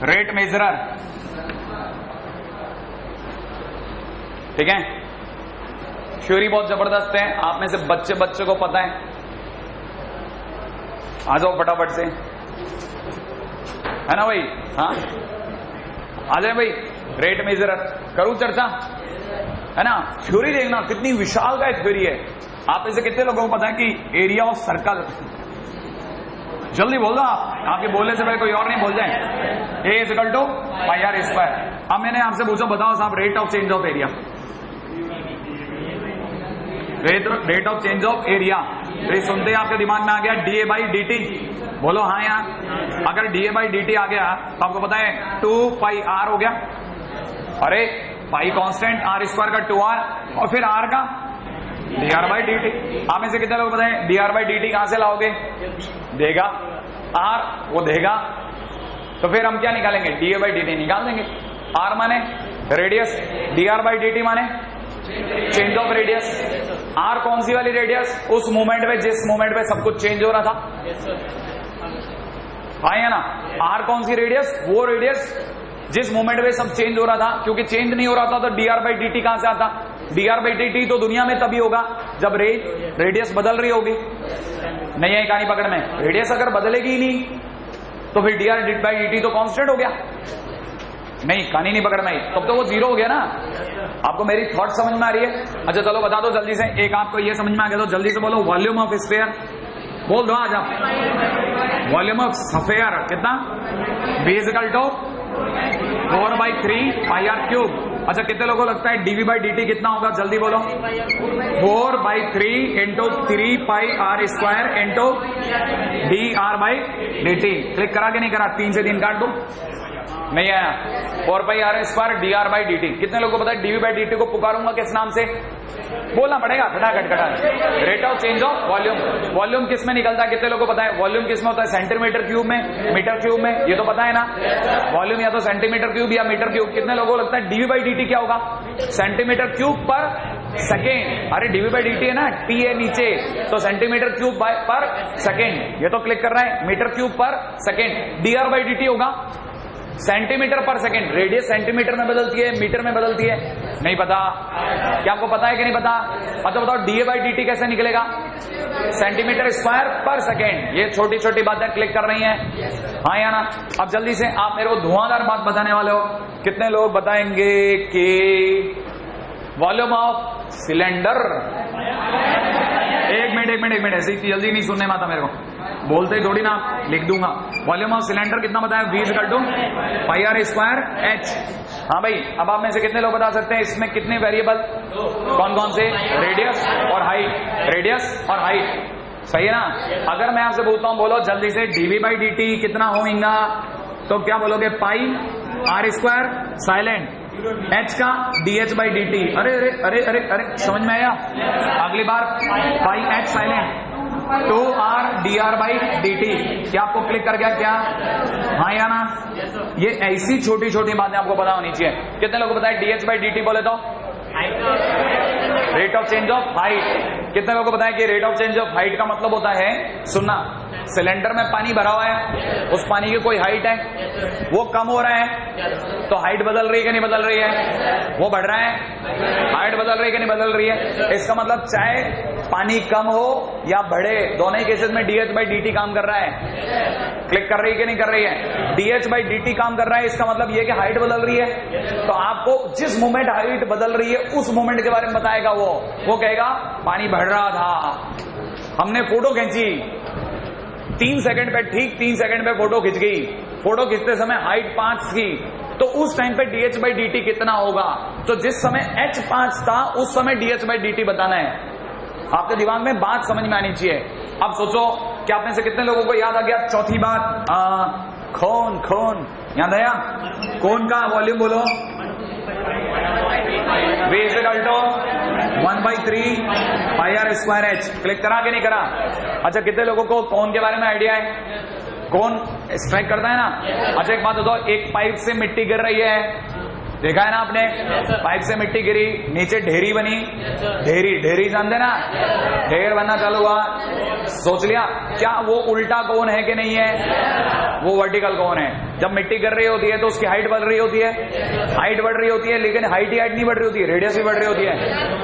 रेट मेजरर, ठीक है? थ्योरी बहुत जबरदस्त है, आप में से बच्चे बच्चे को पता है। आ जाओ फटाफट से, है ना भाई? हाँ आ जाए भाई। रेट मेजरर करूं चर्चा, है ना? थ्योरी देखना कितनी विशाल का थ्योरी है। आप इसे कितने लोगों को पता है कि एरिया ऑफ सर्कल, जल्दी बोल दो आप, आपके बोलने से पहले कोई और नहीं बोल जाए। A is equal to pi r square. अब मैंने आपसे पूछा बताओ साहब rate of change of area, rate of change of area. तो सुनते ही आपके दिमाग में आ गया डीए बाई डी टी। बोलो हाँ यार, अगर डीए बाई डी टी आ गया तो आपको पता है 2 पाई आर हो गया। अरे पाई कांस्टेंट, आर स्क्वायर का 2r और फिर आर का D R by D T. आप में से कितने लोग बताएं D R by D T कहां से लाओगे? देगा आर, वो देगा, तो फिर हम क्या निकालेंगे? D A by D T निकाल देंगे। आर माने radius, D R by D T माने चेंज ऑफ रेडियस। आर कौन सी वाली रेडियस? उस मोमेंट में जिस मोमेंट में सब कुछ चेंज हो रहा था, हाँ या ना? आर कौन सी रेडियस? वो रेडियस जिस मोमेंट में सब चेंज हो रहा था, क्योंकि चेंज नहीं हो रहा था तो d are by D T कहां से आता? D R by D T तो दुनिया में तभी होगा जब रेडियस बदल रही होगी। नहीं है कहानी पकड़ में। रेडियस अगर बदलेगी ही नहीं तो फिर dr बाई dt तो कांस्टेंट हो गया। नहीं, कहानी नहीं पकड़ में आई, तब तो वो जीरो हो गया ना। आपको मेरी थॉट समझ में आ रही है? अच्छा चलो बता दो जल्दी से, एक आपको ये समझ में आ गया तो जल्दी से बोलो वॉल्यूम ऑफ स्फीयर। बोल दो आज आप। वॉल्यूम ऑफ स्फीयर कितना? v equal to 4/3 pi r cube. अच्छा कितने लोगों को लगता है dv बाई dt कितना होगा? जल्दी बोलो। 4/3 into 3 pi r square into dr by dt। Click करा के नहीं करा? 3 से 3 काट दो, नहीं आया। 4 pi r square dr by dt। कितने लोगों को पता है dv बाई dt को पुकारूंगा किस नाम से? बोलना पड़ेगा खटाखट। Rate of change of volume. Volume किस में निकलता है? कितने लोगों को पता है वॉल्यूम किस में होता है? सेंटीमीटर क्यूब में, मीटर क्यूब में, ये तो पता है ना। वॉल्यूम या तो सेंटीमीटर क्यूब या मीटर क्यूब। कितने लोगों को लगता है dv बाई dt क्या होगा? सेंटीमीटर क्यूब पर सेकेंड। अरे dv बाई dt है ना, t है नीचे, तो सेंटीमीटर क्यूब पर सेकेंड, ये तो क्लिक कर रहा है। मीटर क्यूब पर सेकेंड। dr बाई dt होगा centimetre per second. Radius centimetre में बदलती है, मीटर में बदलती है? नहीं पता। क्या आपको पता है कि नहीं पता? अच्छा बताओ dA बाई dt कैसे निकलेगा? सेंटीमीटर स्क्वायर पर सेकेंड। ये छोटी छोटी बातें क्लिक कर रही हैं, हाँ या ना? अब जल्दी से आप मेरे को धुआंधार बात बताने वाले हो। कितने लोग बताएंगे कि वॉल्यूम ऑफ सिलेंडर? एक मिनट ऐसे जल्दी नहीं सुनने में आता मेरे को, बोलते ही थोड़ी ना लिख दूंगा। वॉल्यूम ऑफ सिलेंडर कितना बताया? v equal to pi r square h। हाँ भाई, अब आप में से कितने लोग बता सकते हैं इसमें कितने वेरिएबल? कौन कौन से? रेडियस और हाइट। रेडियस और हाइट, सही है ना? अगर मैं आपसे बोलता हूं, बोलो जल्दी से dv बाई dt कितना होगा, तो क्या बोलोगे? पाई आर स्क्वायर साइलेंट, h का dh बाई dt। अरे अरे अरे अरे अरे समझ में आया? अगली बार पाई h silent 2r dr by dt। क्या आपको क्लिक कर गया क्या? हाँ या ना? ये ऐसी छोटी छोटी बातें आपको पता होनी चाहिए। कितने लोगों को पता है dh बाई dt बोले तो rate of change of height. कितने लोगों को पता है कि rate of change of height का मतलब होता है, सुनना, सिलेंडर में पानी भरा हुआ है, उस पानी की कोई हाइट है, वो कम हो रहा है तो हाइट बदल रही है कि नहीं बदल रही है? वो बढ़ रहा है, हाइट बदल रही है कि नहीं बदल रही है? इसका मतलब चाहे पानी कम हो या बढ़े, दोनों ही केसेस में dh बाई dt काम कर रहा है। क्लिक कर रही है कि नहीं कर रही है? dh बाई dt काम कर रहा है, इसका मतलब ये कि हाइट बदल रही है। तो आपको जिस मोमेंट हाइट बदल रही है उस मोमेंट के बारे में बताएगा वो कहेगा पानी बढ़ रहा था, हमने फोटो खींची 3 सेकंड पे, ठीक 3 सेकंड पे फोटो खिंच गई। फोटो खींचते समय हाइट 5 की, तो उस टाइम पे dh बाई dt कितना होगा? तो जिस समय h 5 था उस समय dh बाई dt बताना है। आपके दिमाग में बात समझ में आनी चाहिए। अब सोचो कि आप में से कितने लोगों को याद आ गया चौथी बात? खून याद आया? खून का वॉल्यूम बोलो। v equal to 1/3 pi r square h। Click करा कि नहीं करा? अच्छा कितने लोगों को खून के बारे में आइडिया है? कौन स्ट्राइक करता है ना? अच्छा एक बात बताओ, एक पाइप से मिट्टी गिर रही है, देखा है ना आपने? पाइप से मिट्टी गिरी, नीचे ढेरी बनी, ढेरी जानते ना? ढेर बनना चालू हुआ, सोच लिया क्या वो उल्टा कौन है कि नहीं है? वो वर्टिकल कौन है। जब मिट्टी गिर रही होती है तो उसकी हाइट बढ़ रही होती है, हाइट बढ़ रही होती है, लेकिन हाइट ही हाइट नहीं बढ़ रही होती है, रेडियस भी बढ़ रही होती है,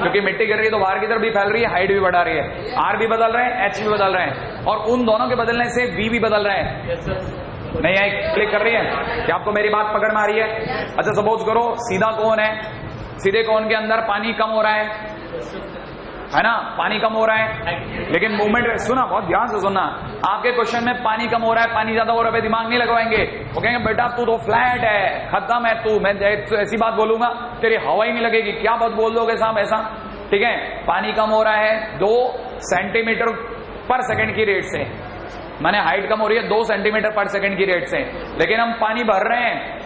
क्योंकि मिट्टी गिर रही है तो बाहर की तरफ भी फैल रही है, हाइट भी बढ़ा रही है, आर भी बदल रहे हैं, एच भी बदल रहे हैं, और उन दोनों के बदलने से बी भी बदल रहे हैं। नहीं आई? क्लिक कर रही है? क्या आपको मेरी बात पकड़ में आ रही है? अच्छा सपोज करो सीधा कौन है, सीधे कौन के अंदर पानी कम हो रहा है ना? पानी कम हो रहा है, लेकिन मूवमेंट, सुना बहुत ध्यान से सुनना, आपके क्वेश्चन में पानी कम हो रहा है, पानी ज्यादा हो रहा है, दिमाग नहीं लगवाएंगे। वो कहेंगे बेटा तू तो फ्लैट है, खत्म है तू, मैं ऐसी बात बोलूंगा तेरी हवा ही नहीं लगेगी, क्या बात बोल दोगे साहब ऐसा? ठीक है, पानी कम हो रहा है 2 सेंटीमीटर पर सेकंड की रेट से, माने हाइट कम हो रही है 2 सेंटीमीटर पर सेकंड की रेट से, लेकिन हम पानी भर रहे हैं,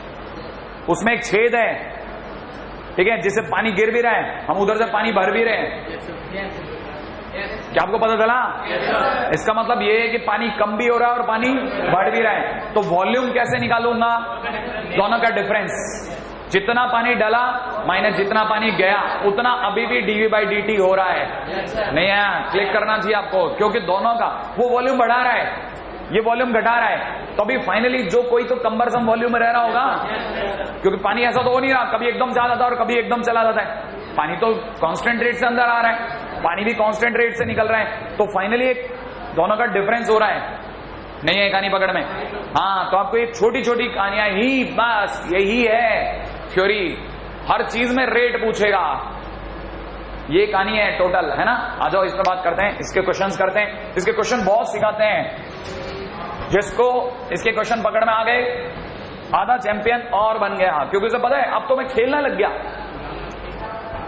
उसमें एक छेद है, ठीक है, जिससे पानी गिर भी रहा है, हम उधर से पानी भर भी रहे हैं। क्या आपको पता चला? इसका मतलब ये है कि पानी कम भी हो रहा है और पानी बढ़ भी रहा है। तो वॉल्यूम कैसे निकालूंगा? दोनों का डिफरेंस, जितना पानी डला माइनस जितना पानी गया, उतना अभी भी dv बाई dt हो रहा है। नहीं आया? क्लिक करना चाहिए आपको, क्योंकि दोनों का वो वॉल्यूम बढ़ा रहा है, ये वॉल्यूम घटा रहा है, तो अभी फाइनली जो कोई तो कम्बरसम वॉल्यूम में रह रहा होगा, क्योंकि पानी ऐसा तो हो नहीं रहा, कभी एकदम जा जाता है और कभी एकदम चला जाता है, पानी तो कांस्टेंट रेट से अंदर आ रहा है, पानी भी कांस्टेंट रेट से निकल रहा है, तो फाइनली एक दोनों का डिफरेंस हो रहा है, नहीं है कहानी पकड़ में? हाँ, तो आपको ये छोटी छोटी कहानियां ही, बस यही है थ्योरी। हर चीज में रेट पूछेगा, ये कहानी है टोटल, है ना? आ जाओ इस पर बात करते हैं, इसके क्वेश्चंस करते हैं। इसके क्वेश्चन बहुत सिखाते हैं, जिसको इसके क्वेश्चन पकड़ में आ गए आधा चैंपियन और बन गया, क्योंकि उसे पता है अब तो मैं खेलने लग गया,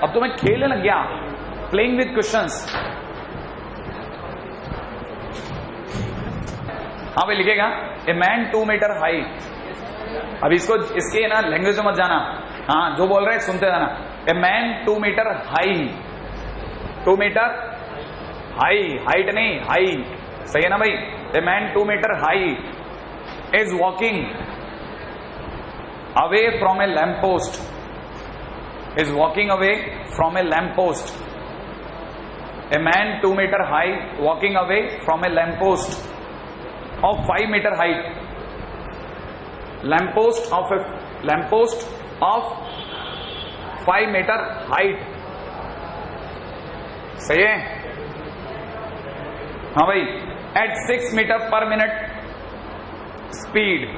अब तो मैं खेलने लग गया, प्लेइंग विद क्वेश्चंस। हाँ भाई लिखेगा, ए मैन 2 मीटर हाई। अब इसको इसके ना लैंग्वेज में मत जाना, हाँ जो बोल रहे हैं सुनते जाना। A man 2 metre high, 2 metre high, height नहीं हाई, सही है ना भाई? A man 2 metre high is walking away from a lamp post, is walking away from a lamp post. A man 2 metre high walking away from a lamp post of 5 meter height, lamppost of 5 meter height, सही है? हाँ भाई, at 6 meter per minute speed,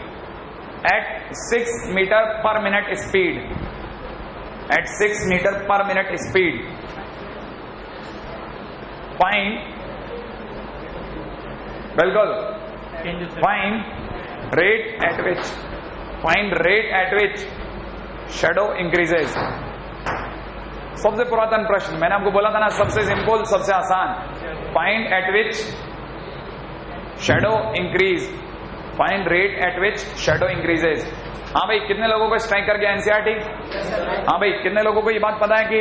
at 6 meter per minute speed, at 6 meter per minute speed, find, बिल्कुल find rate at which shadow increases। सबसे पुरातन प्रश्न, मैंने आपको बोला था ना, सबसे सिंपल सबसे आसान। Find at which shadow increase, find rate at which shadow increases. हाँ भाई, कितने लोगों को स्ट्राइक कर गया एनसीईआरटी? हाँ भाई, कितने लोगों को ये बात पता है कि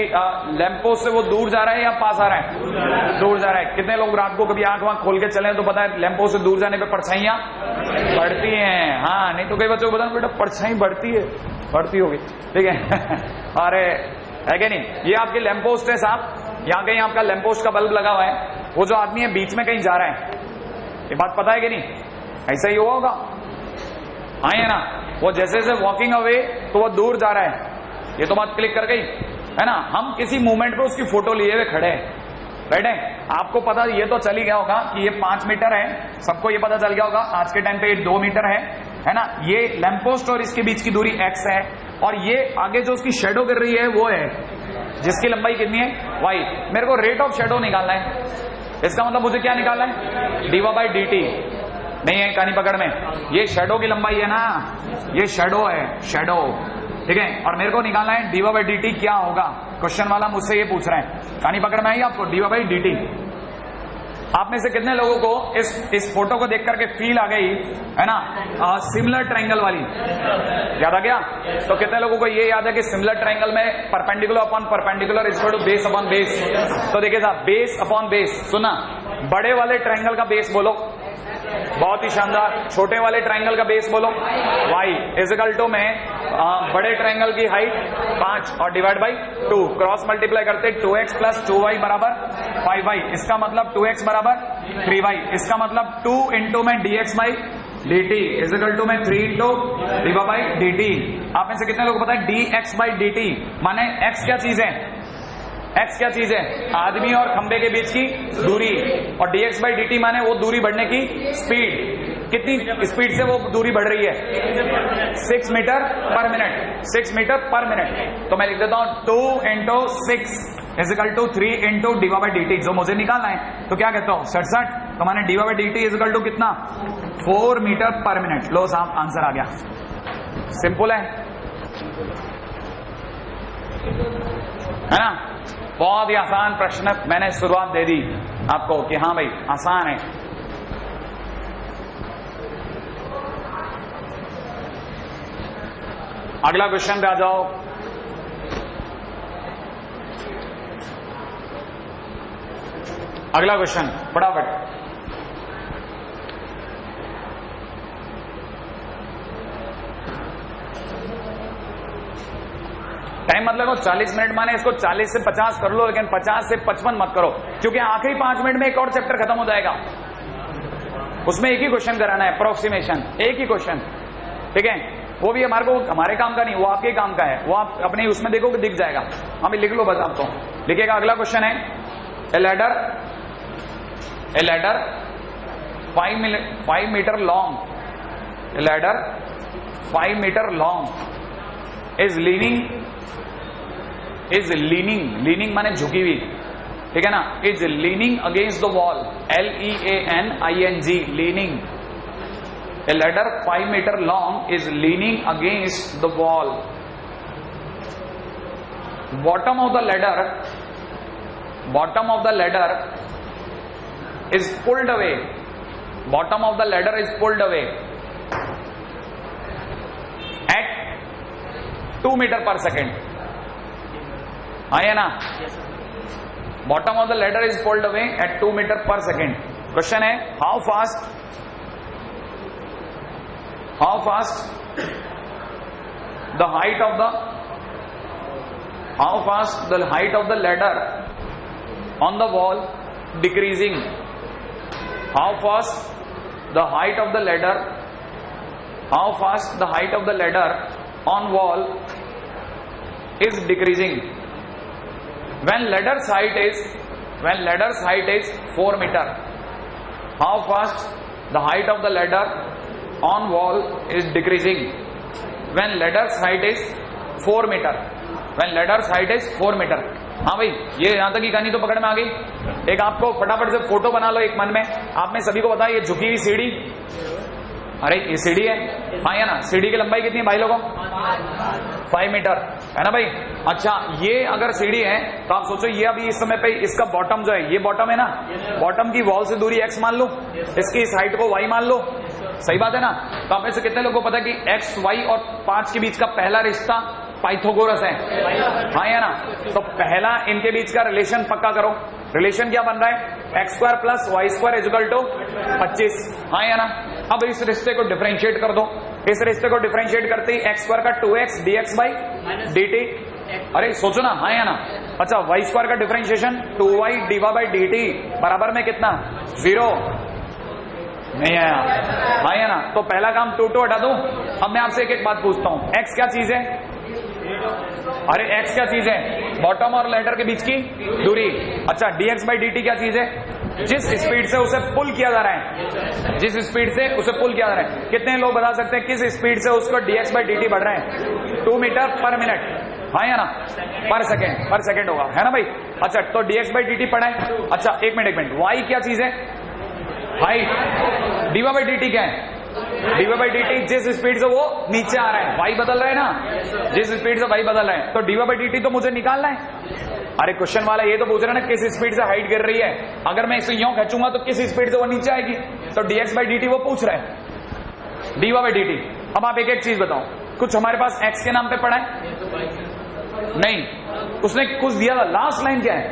लैंपपोस्ट से वो दूर जा रहा है या पास आ रहा है? दूर जा रहा है। कितने लोग रात को कभी आंख वाँख खोल के चले तो पता है लैंपपोस्ट से दूर जाने पे परछाइयां बढ़ती हैं? हाँ, नहीं तो कई बच्चों को पता बेटा परछाई बढ़ती है, बढ़ती होगी, ठीक है? अरे है क्या नहीं? ये आपके लैंपपोस्ट है साहब, यहाँ कहीं आपका लैंपपोस्ट का बल्ब लगा हुआ है, वो जो आदमी है बीच में कहीं जा रहा है, ये बात पता है कि नहीं? ऐसा ही हुआ होगा, हाँ है ना? वो जैसे जैसे वॉकिंग अवे तो वो दूर जा रहा है, ये तो बात क्लिक कर गई, है ना? हम किसी मूवमेंट पे उसकी फोटो लिए हुए खड़े हैं, राइट है? आपको पता ये तो चल ही गया होगा कि ये 5 मीटर है, सबको ये पता चल गया होगा आज के टाइम पे ये 2 मीटर है ना? ये लैंपपोस्ट और इसके बीच की दूरी x है, और ये आगे जो उसकी शेडो गिर रही है वो है, जिसकी लंबाई कितनी है? y। मेरे को रेट ऑफ शेडो निकालना है, इसका मतलब मुझे क्या निकालना है? dy/dt। नहीं है कहानी पकड़ में, ये शेडो की लंबाई है ना, ये शेडो है, शेडो, ठीक है? और मेरे को निकालना है dy/dt क्या होगा। क्वेश्चन वाला मुझसे ये पूछ रहा है, कहानी पकड़ में आई आपको? dy/dt। आप में से कितने लोगों को इस फोटो को देख करके फील आ गई, है ना? सिमिलर ट्रायंगल वाली याद आ गया? तो कितने लोगों को ये याद है कि सिमिलर ट्रायंगल में perpendicular upon perpendicular is equal to base upon base. तो देखिए साहब, बेस अपॉन बेस, सुना? बड़े वाले ट्रायंगल का बेस बोलो, बहुत ही शानदार। छोटे वाले ट्रायंगल का बेस बोलो, y इज इक्वल टू में बड़े ट्रायंगल की हाइट 5 और डिवाइड बाई 2, क्रॉस मल्टीप्लाई करते 2x प्लस 2y बराबर 5y, इसका मतलब 2x बराबर 3y, इसका मतलब 2 इंटू में dx/dt इज इक्वल टू में 3 इंटू dy/dt। आप में से कितने लोगों को पता है dx/dt माने x क्या चीज है? x क्या चीज है? आदमी और खंबे के बीच की दूरी, और dx/dt माने वो दूरी बढ़ने की स्पीड। कितनी स्पीड से वो दूरी बढ़ रही है? 6 मीटर पर मिनट, 6 मीटर पर मिनट। तो मैं लिख देता हूं 2 into 6 is equal to 3 into dy/dt, जो मुझे निकालना है। तो क्या कहता हूं? 67। तो मैंने dy/dt इज इक्वल टू कितना? 4 मीटर पर मिनट। लो साहब, आंसर आ गया। सिंपल है ना? बहुत ही आसान प्रश्न, मैंने शुरुआत दे दी आपको कि हाँ भाई आसान है। अगला क्वेश्चन पे आ जाओ। अगला क्वेश्चन फटाफट। टाइम मतलब 40 मिनट माने इसको 40 से 50 कर लो, लेकिन 50 से 55 मत करो, क्योंकि आखिरी 5 मिनट में एक और चैप्टर खत्म हो जाएगा, उसमें एक ही क्वेश्चन कराना है, अप्रोक्सीमेशन, एक ही क्वेश्चन, ठीक है? वो भी हमारे काम का नहीं, वो आपके काम का है, वो आप अपने उसमें देखोगे दिख जाएगा। हमें लिख लो बस आपको, लिखिएगा। अगला क्वेश्चन है, ए ladder 5 meter long, a ladder 5 meter long is leaning माने झुकी हुई, ठीक है ना, is leaning against the wall, LEANING, leaning. A ladder 5 meter long is leaning against the wall. Bottom of the ladder is pulled away. Bottom of the ladder is pulled away at 2 meter per second. है ना? Bottom of the ladder is pulled away at 2 meter per second. Question है, how fast the height of the ladder on the wall decreasing? How fast the height of the ladder on wall is decreasing? When ladder's height is 4 meter, how fast the height of the ladder on wall is decreasing? When ladder's height is 4 meter. हाँ भाई, ये यहां तक की कहानी तो पकड़ में आ गई। एक आपको फटाफट से फोटो बना लो एक मन में। आपने सभी को बताया ये झुकी हुई सीढ़ी, अरे ये सीढ़ी है, हाँ या ना? सीढ़ी की लंबाई कितनी है भाई लोगों? 5 मीटर, है ना भाई? अच्छा, ये अगर सीढ़ी है तो आप सोचो ये अभी इस समय पे इसका बॉटम जो है, ये बॉटम है ना, बॉटम की वॉल से दूरी x मान लो, इसकी इस हाइट को y मान लो, सही बात है ना? तो आप में से कितने लोगों को पता है कि x, y और 5 के बीच का पहला रिश्ता पाइथागोरस है, हाँ या ना? तो पहला इनके बीच का रिलेशन पक्का करो। रिलेशन क्या बन रहा है? x² + y² = 25, हाँ या ना? अब इस रिश्ते को डिफरेंशिएट कर दो। इस रिश्ते को डिफरेंशिएट करते ही x² का 2x dx/dt, अरे सोचो ना, हाँ या ना? अच्छा, y² का डिफरेंशिएशन 2y dy/dt बराबर में कितना? 0 नहीं आया, हाँ या ना? तो पहला काम 2 हटा दो। अब मैं आपसे एक बात पूछता हूं, x क्या चीज है? अरे x क्या चीज है? बॉटम और लैडर के बीच की दूरी। अच्छा, dx/dt क्या चीज है? जिस स्पीड से उसे पुल किया जा रहा है, कितने लोग बता सकते हैं किस स्पीड से उसको dx/dt बढ़ रहा है? 2 मीटर पर मिनट, हाँ या ना? पर सेकेंड होगा, है ना भाई? अच्छा, तो dx/dt पढ़ा है। अच्छा, एक मिनट, y क्या चीज है? हाइट। dy/dt क्या है? dy/dt जिस स्पीड से वो नीचे आ रहा है, y बदल रहा है ना, जिस स्पीड से y बदल रहा है, तो dy/dt तो मुझे निकालना है। अरे क्वेश्चन वाला ये तो पूछ रहा है ना किस स्पीड से हाइट गिर रही है। अगर मैं इसे यूं खींचूंगा तो किस स्पीड से वो नीचे आएगी, तो dx/dt वो पूछ रहा है, dy/dt। अब आप एक एक चीज बताओ, कुछ हमारे पास x के नाम पे पढ़ा है? नहीं, उसने कुछ दिया था। लास्ट लाइन क्या है?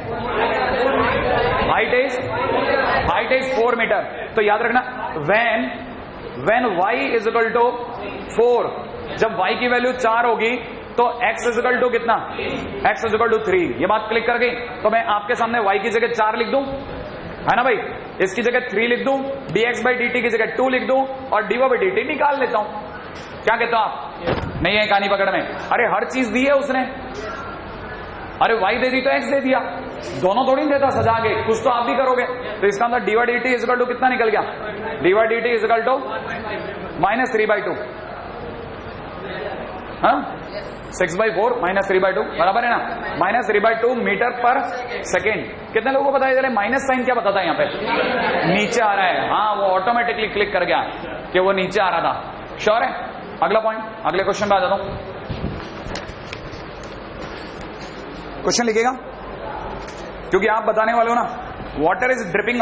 Height is 4 metre. तो याद रखना, when y = 4, जब y की वैल्यू 4 होगी तो x = कितना? x = 3। ये बात क्लिक कर गई? तो मैं आपके सामने y की जगह 4 लिख दूं, है ना भाई? इसकी जगह 3 लिख दूं, dx/dt की जगह 2 लिख दूं और dy/dt निकाल लेता हूं। क्या कहते हो आप? नहीं है कहानी पकड़ में? अरे हर चीज दी है उसने। अरे y दे दी तो x दे दिया, दोनों थोड़ी देता सजा के, कुछ तो आप भी करोगे। तो इसका मतलब dy/dt = कितना निकल गया? dy/dt = -3/2, हाँ, 6/4 -3/2 बराबर है ना? -3/2 मीटर पर सेकेंड। कितने लोगों को पता है? माइनस साइन क्या बताता है यहाँ पे? नीचे आ रहा है, हाँ, वो ऑटोमेटिकली क्लिक कर गया कि वो नीचे आ रहा था। श्योर है? अगला पॉइंट, अगले क्वेश्चन पे आ जाता हूं। क्वेश्चन लिखिएगा क्योंकि आप बताने वाले हो ना। Water is dripping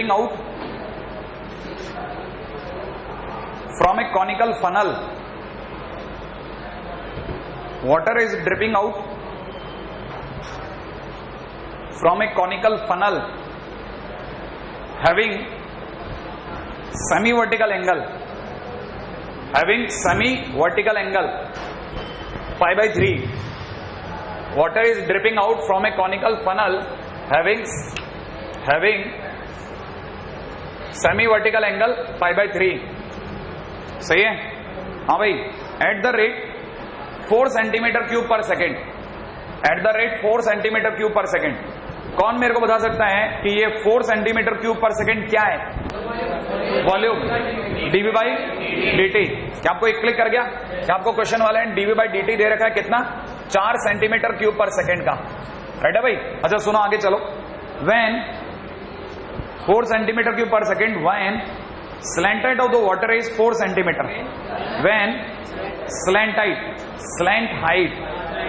out from a conical funnel. Water is dripping out from a conical funnel having semi-vertical angle pi/3. Water is dripping out from a conical funnel having semi-vertical angle pi/3. सही है? हाँ भाई, at the rate 4 cm³ per second, कौन मेरे को बता सकता है कि ये 4 सेंटीमीटर क्यूब पर सेकेंड क्या है? Volume dV by dt। क्या आपको एक क्लिक कर गया? क्या आपको क्वेश्चन वाले ने dV बाई dt दे रखा है कितना? 4 सेंटीमीटर क्यूब पर सेकेंड का, राइट है भाई? अच्छा सुनो आगे चलो। व्हेन 4 सेंटीमीटर क्यूब पर second, when slant height of the water is 4 centimetre, when slant height,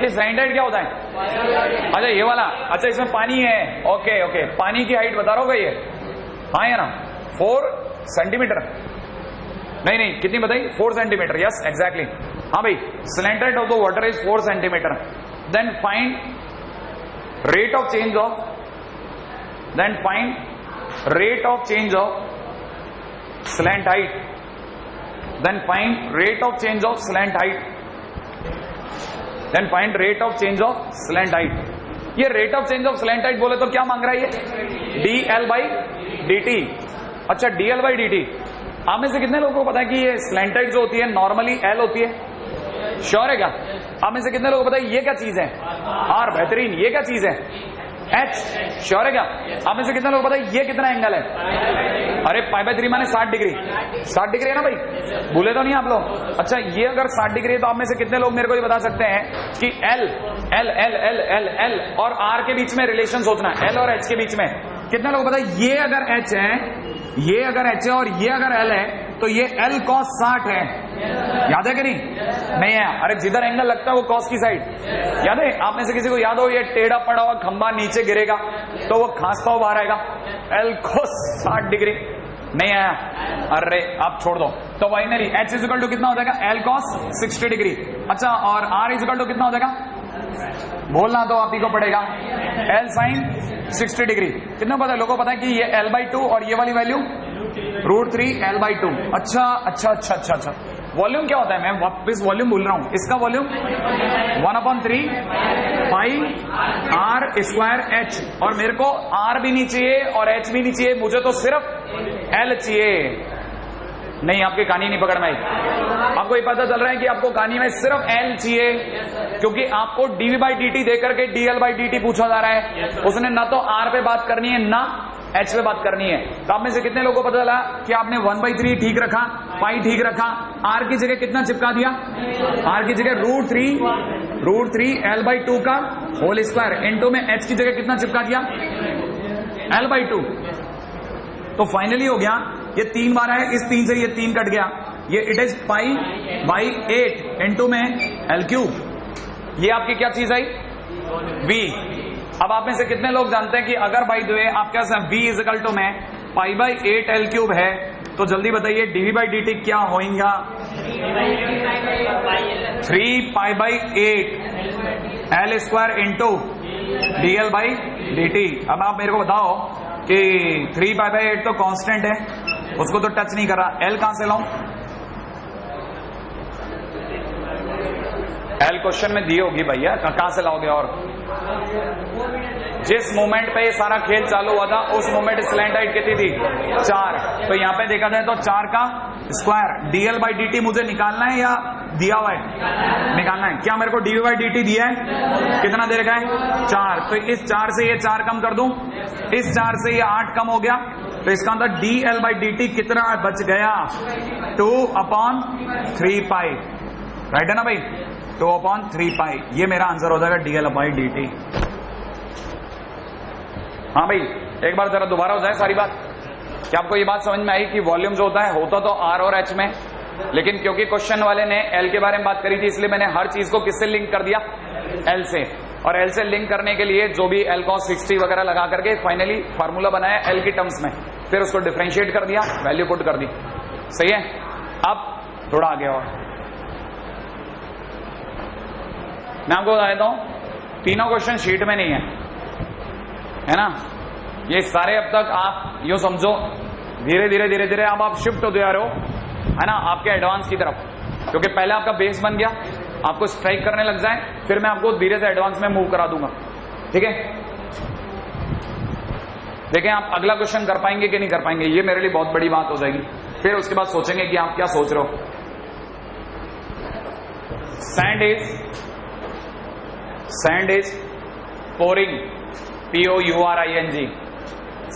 ये slant height क्या होता है? अच्छा ये वाला, अच्छा इसमें पानी है, ओके ओके, पानी की हाइट बता रहा होगा ये, हाँ या ना? 4 सेंटीमीटर, नहीं कितनी बताई? 4 सेंटीमीटर, यस एग्जैक्टली, हाँ भाई। slant height of the water is 4 centimetre, then find rate of change of slant height, then find rate of change of slant height, then find rate of change of slant height। ये rate of change of slant height बोले तो क्या मांग रहा है ये? dl by dt। अच्छा dl by dt, आप में से कितने लोगों को पता है कि ये slant height जो होती है नॉर्मली l होती है? श्योर है क्या? आप में से कितने लोगों को पता है ये क्या चीज है? r, बेहतरीन। ये क्या चीज है? h, श्योर है क्या? आप में से कितने लोगों को पता है ये कितना एंगल है? अरे π/3 माने 60 डिग्री, 60 डिग्री है ना भाई, भूले तो नहीं आप लोग? अच्छा ये अगर 60 डिग्री है तो आप में से कितने लोग मेरे को ये बता सकते हैं कि L और R के बीच में रिलेशन सोचना है, L और H के बीच में कितने लोग पता है? ये अगर H है, ये अगर H है और ये अगर L है तो ये L cos 60 है, याद है कि नहीं है? अरे जिधर एंगल लगता है वो cos की साइड, याद है? आप में से किसी को याद हो ये टेढ़ा पड़ा हुआ खंबा नीचे गिरेगा तो वो खांसता हुआ बाहर आएगा, L cos 60 डिग्री, नहीं आया? अरे आप छोड़ दो। तो finally H is equal to कितना हो जाएगा? L cos 60 degree. अच्छा और R इज इक्वल टू कितना हो जाएगा? बोलना तो आप ही को पड़ेगा, L sin 60 डिग्री। कितना पता है लोगों को? पता है कि ये L/2 और ये वाली वैल्यू √3 L/2। अच्छा वॉल्यूम क्या होता है? मैं वापस वॉल्यूम भूल रहा हूं, इसका वॉल्यूम 1/3 पाई r स्क्वायर h, और मेरे को r भी नहीं चाहिए और h भी नहीं चाहिए, मुझे तो सिर्फ l चाहिए। नहीं आपकी कहानी नहीं पकड़ में आई, आपको ये पता चल रहा है कि आपको कहानी में सिर्फ l चाहिए, क्योंकि आपको dv बाई dt देकर के dl बाई dt पूछा जा रहा है। उसने ना तो r पे बात करनी है ना h पे बात करनी है। तो आप में से कितने लोगों को पता चला कि आपने 1/3 ठीक रखा, पाई ठीक रखा, r की जगह कितना चिपका दिया? r की जगह √3 L/2 का होल स्क्वायर इनटू में h की जगह कितना चिपका दिया? L/2। तो फाइनली हो गया, ये 3 बार है, इस 3 से ये 3 कट गया, ये इट इज π/8 इनटू में L3। ये आपकी क्या चीज आई? v। अब आप में से कितने लोग जानते हैं कि अगर बाई द वे आप क्या v इज इक्वल टू में π/8 L3 है तो जल्दी बताइए dv बाई dt क्या होगा? 3π/8 L square into dl by dt। अब आप मेरे को बताओ कि 3π/8 तो कांस्टेंट है, उसको तो टच नहीं करा, L कहां से लाऊं? L क्वेश्चन में दी होगी भैया, कहां से लाओगे? और जिस मोमेंट पे ये सारा खेल चालू हुआ था उस मोमेंट स्लैंट हाइट कितनी थी? 4। तो यहाँ पे देखा जाए तो 4 का स्क्वायर dl बाई dt मुझे निकालना है या दिया हुआ है? निकालना है। क्या मेरे को dv बाई dt दिया है? कितना दे रखा है? 4। तो इस 4 से ये 4 कम कर दूं, इस 4 से ये 8 कम हो गया, तो इसका अंदर dl बाई dt कितना बच गया? 2/3π, राइट है ना भाई? 2/3π, ये मेरा आंसर हो जाएगा dl बाई dt। हाँ भाई एक बार जरा दोबारा हो जाए सारी बात। क्या आपको ये बात समझ में आई कि वॉल्यूम जो होता है होता तो r और h में, लेकिन क्योंकि क्वेश्चन वाले ने l के बारे में बात करी थी इसलिए मैंने हर चीज को किससे लिंक कर दिया? l से। और l से लिंक करने के लिए जो भी l cos 60 वगैरह लगा करके फाइनली फार्मूला बनाया l की टर्म्स में, फिर उसको डिफरेंशिएट कर दिया, वैल्यू पुट कर दी। सही है? अब थोड़ा आगे और मैं आपको बता देता हूं, तीनों क्वेश्चन शीट में नहीं है ना? ये सारे अब तक आप यूं समझो धीरे धीरे आप शिफ्ट होते जा रहे हो, है ना, आपके एडवांस की तरफ, क्योंकि पहले आपका बेस बन गया, आपको स्ट्राइक करने लग जाए, फिर मैं आपको धीरे से एडवांस में मूव करा दूंगा। ठीक है? देखें आप अगला क्वेश्चन कर पाएंगे कि नहीं कर पाएंगे, ये मेरे लिए बहुत बड़ी बात हो जाएगी। फिर उसके बाद सोचेंगे कि आप क्या सोच रहे हो। Sand is pouring Pouring.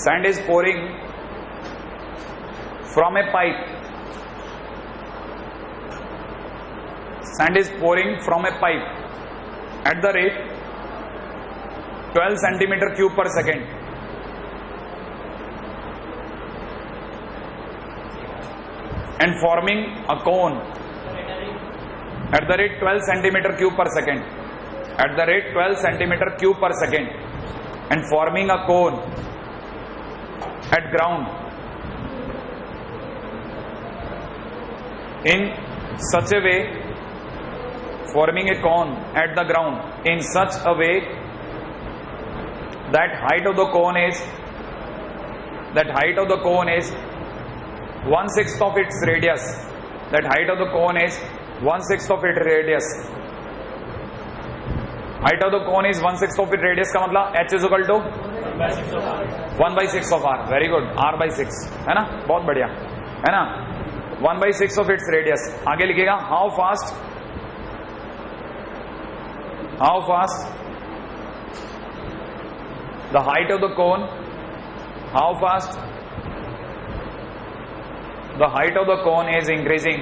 Sand is pouring from a pipe. Sand is pouring from a pipe at the rate 12 centimeter cube per second. And forming a cone at the rate 12 centimeter cube per second. At the rate 12 centimeter cube per second. And forming a cone at ground in such a way, forming a cone at the ground in such a way that height of the cone is 1/6 of its radius. That height of the cone is 1/6 of its radius. Height of the cone is 1/6 of its radius का मतलब h is equal to 1/6 of r. Very good. r by 6 है ना, बहुत बढ़िया है ना. 1/6 of its radius. आगे लिखेगा how fast the height of the cone, how fast the height of the cone is increasing,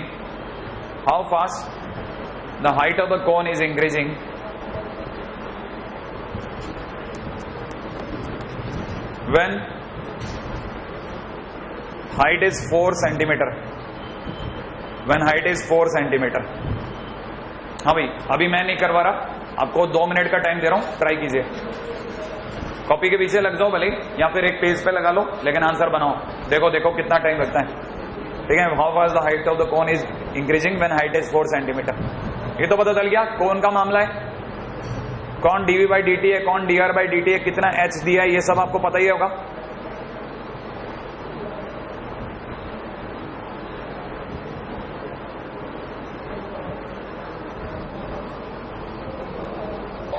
how fast the height of the cone is increasing when height is 4 centimeter. When height is 4 centimeter. हाँ भाई, अभी मैं नहीं करवा रहा, आपको 2 minute का time दे रहा हूं, ट्राई कीजिए. कॉपी के पीछे लग जाओ भले, या फिर एक पेज पे लगा लो, लेकिन आंसर बनाओ. देखो कितना टाइम लगता है. ठीक है. How fast the height of the cone is increasing when height is 4 centimetre. ये तो पता चल गया कोन का मामला है. कौन dv बाई dt है, कौन dr बाई dt है, कितना h दिया है, ये सब आपको पता ही होगा.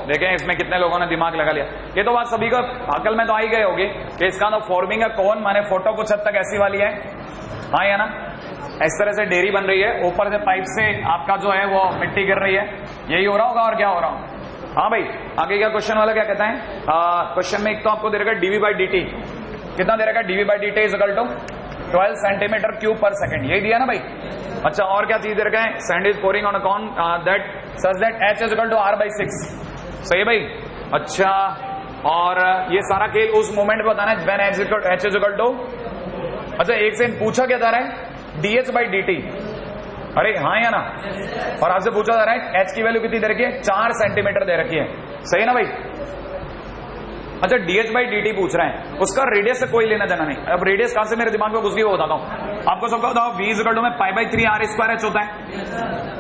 देखें इसमें कितने लोगों ने दिमाग लगा लिया. ये तो बात सभी को अकल में तो आ ही गए होगी कि इसका ना फॉर्मिंग है कौन माने फोटो कुछ हद तक ऐसी वाली है. हाँ या ना, इस तरह से डेयरी बन रही है, ऊपर से पाइप से आपका जो है वो मिट्टी गिर रही है. यही हो रहा होगा और क्या हो रहा हो. हाँ भाई, आगे क्या क्वेश्चन वाला क्या कहता है. क्वेश्चन में एक तो आपको दे रखा dv बाई dt. कितना दे रखा है. dv by dt is equal to 12 centimetre cube per second. यही दिया ना भाई. अच्छा, और क्या चीज दे रखा है. Sand is pouring on a cone that such that h is equal to r by 6. सही है भाई. अच्छा, और ये सारा खेल उस मोमेंट पे बताना है when h is equal to. अच्छा, एक से पूछा क्या जा रहा है dh बाई dt. अरे हाँ या ना. और आपसे पूछा जा रहा है h की वैल्यू कितनी दे रखी है. 4 सेंटीमीटर दे रखी है. सही है ना भाई. अच्छा, dh बाई dt पूछ रहा है, उसका रेडियस से कोई लेना देना नहीं. अब रेडियस कहां से मेरे दिमाग में घुस गई वो बताता हूं आपको. सबको बताओ v इज इक्वल टू में pi by 3 r square h होता है.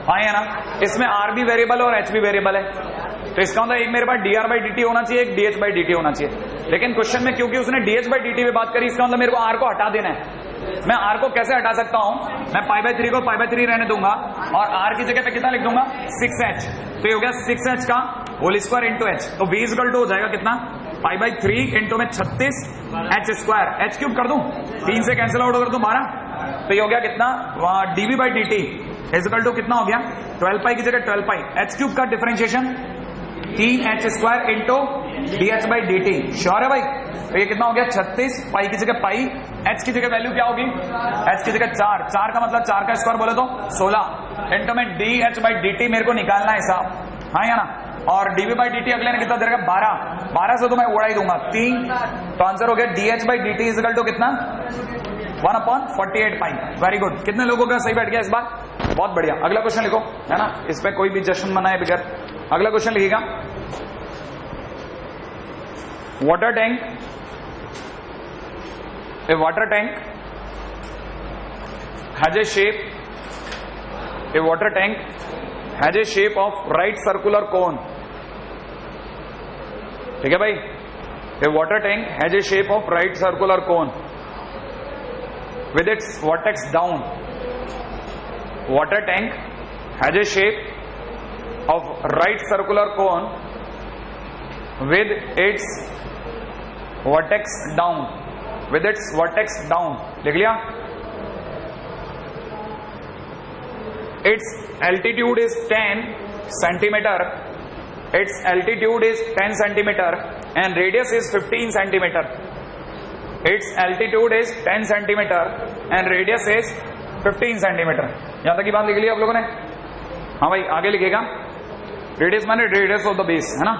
हाँ या ना. इसमें r भी वेरिएबल है और h भी वेरिएबल है. तो इसका मतलब एक मेरे पास dr बाई dt होना चाहिए, एक dh बाई dt होना चाहिए. लेकिन क्वेश्चन में क्योंकि उसने dh बाई dt में बात करी, इसका मतलब मेरे को r को हटा देना है. मैं r को कैसे हटा सकता हूं. मैं पाई बाई 3 को पाई बाई 3 रहने दूंगा और r की जगह पे कितना लिख दूंगा 6h. तो ये हो गया 6h का होल स्क्वायर इंटू h. तो v इक्वल टू हो जाएगा कितना पाई बाई 3 इंटू में 36 h स्क्वायर. h क्यूब कर दूं, 3 से कैंसिल आउट कर दूं 12. तो ये हो गया कितना dv by dt is equal to कितना हो गया 12 पाई की जगह 12 पाई. h क्यूब का differentiation 3h square into dh by dt. Sure है भाई. तो ये कितना हो गया 36 पाई की जगह पाई. h की जगह वैल्यू क्या होगी. h की जगह 4 का मतलब 4 का स्क्वायर बोले तो 16 इंटू में dh बाई dt मेरे को निकालना है साहब. हाँ या ना. और dv बाई dt अगले ने कितना दे रखा 12 से तो मैं उड़ा ही दूंगा 3. तो आंसर हो गया dh by dt is equal to कितना 1/48 पाई. Very good. कितने लोगों का सही बैठ गया इस बार. बहुत बढ़िया. अगला क्वेश्चन लिखो, है ना. इस पे कोई भी जश्न मनाए बगैर. अगला क्वेश्चन लिखिएगा. Water tank, a water tank has a shape, a water tank has a shape of right circular cone. ठीक है भाई. a water tank has a shape of right circular cone with its vertex down. Water tank has a shape of right circular cone with its vertex down. With its vertex down. लिख लिया. Its altitude is 10 centimeter its altitude is 10 centimeter and radius is 15 centimeter. Its altitude is 10 centimeter and radius is 15 centimeter. यहां तक की बात लिख ली आप लोगों ने? हाँ भाई, आगे लिखेगा रेडियस माने रेडियस ऑफ द बेस, है ना?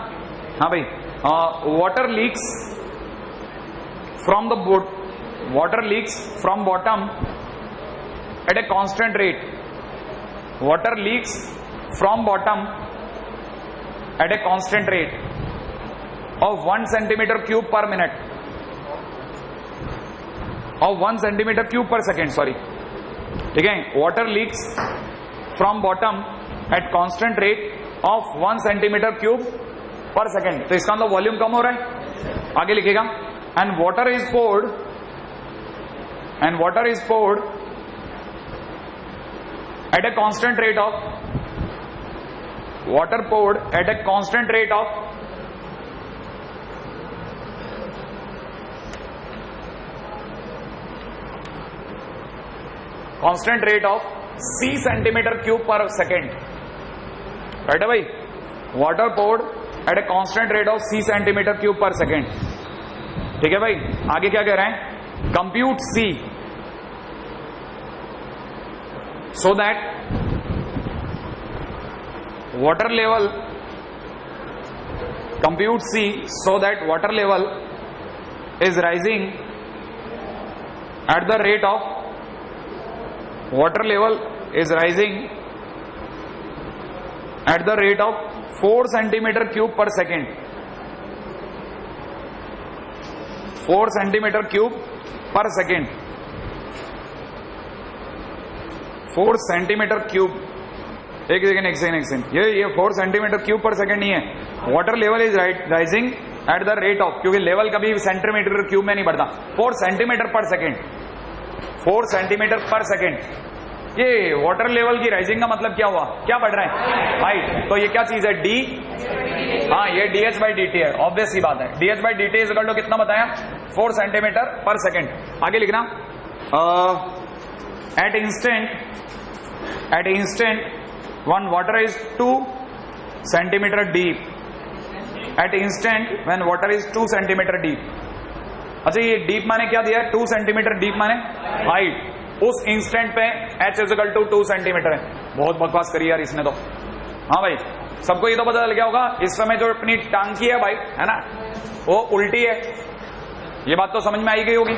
हाँ भाई, water leaks from the boat, water leaks from bottom at a constant rate. Water leaks from bottom at a constant rate of 1 centimeter cube per minute, of 1 centimeter cube per second, sorry. ठीक है, water leaks from bottom at constant rate of 1 centimeter cube per second. तो इसका मतलब volume कम हो रहा है. आगे लिखेगा and water is poured at a constant rate of water poured at a constant rate of C centimeter cube per second. Right है भाई, water poured at a constant rate of C centimeter cube per second. ठीक है भाई, आगे क्या कह रहे हैं? Compute C so that water level is rising at the rate of 4 centimeter cube per second. 4 centimeter cube per second. 4 centimeter cube. एक second, ये 4 सेंटीमीटर क्यूब पर सेकेंड नहीं है. Water level is rising at the rate of, क्योंकि level कभी centimetre cube में नहीं बढ़ता. 4 centimetre per second. 4 centimetre per second. ये वाटर लेवल की राइजिंग का मतलब क्या हुआ? क्या बढ़ रहा है? हाइट. तो ये क्या चीज है? डी. हाँ, ये dh बाई dt है. ऑब्वियस सी बात है. dh by dt is equal to कितना बताया? 4 सेंटीमीटर पर सेकेंड. आगे लिखना, at instant when water is 2 centimeter deep. At instant when water is 2 centimeter deep. अच्छा, ये डीप माने क्या दिया है? 2 सेंटीमीटर डीप माने हाइट. उस इंस्टेंट पे h is equal to 2 centimetre है. बहुत बकवास करी यार इसने तो. हाँ भाई, सबको ये तो पता चल गया होगा. इस समय जो अपनी टांकी है भाई, है ना, वो उल्टी है. ये बात तो समझ में आई गई होगी.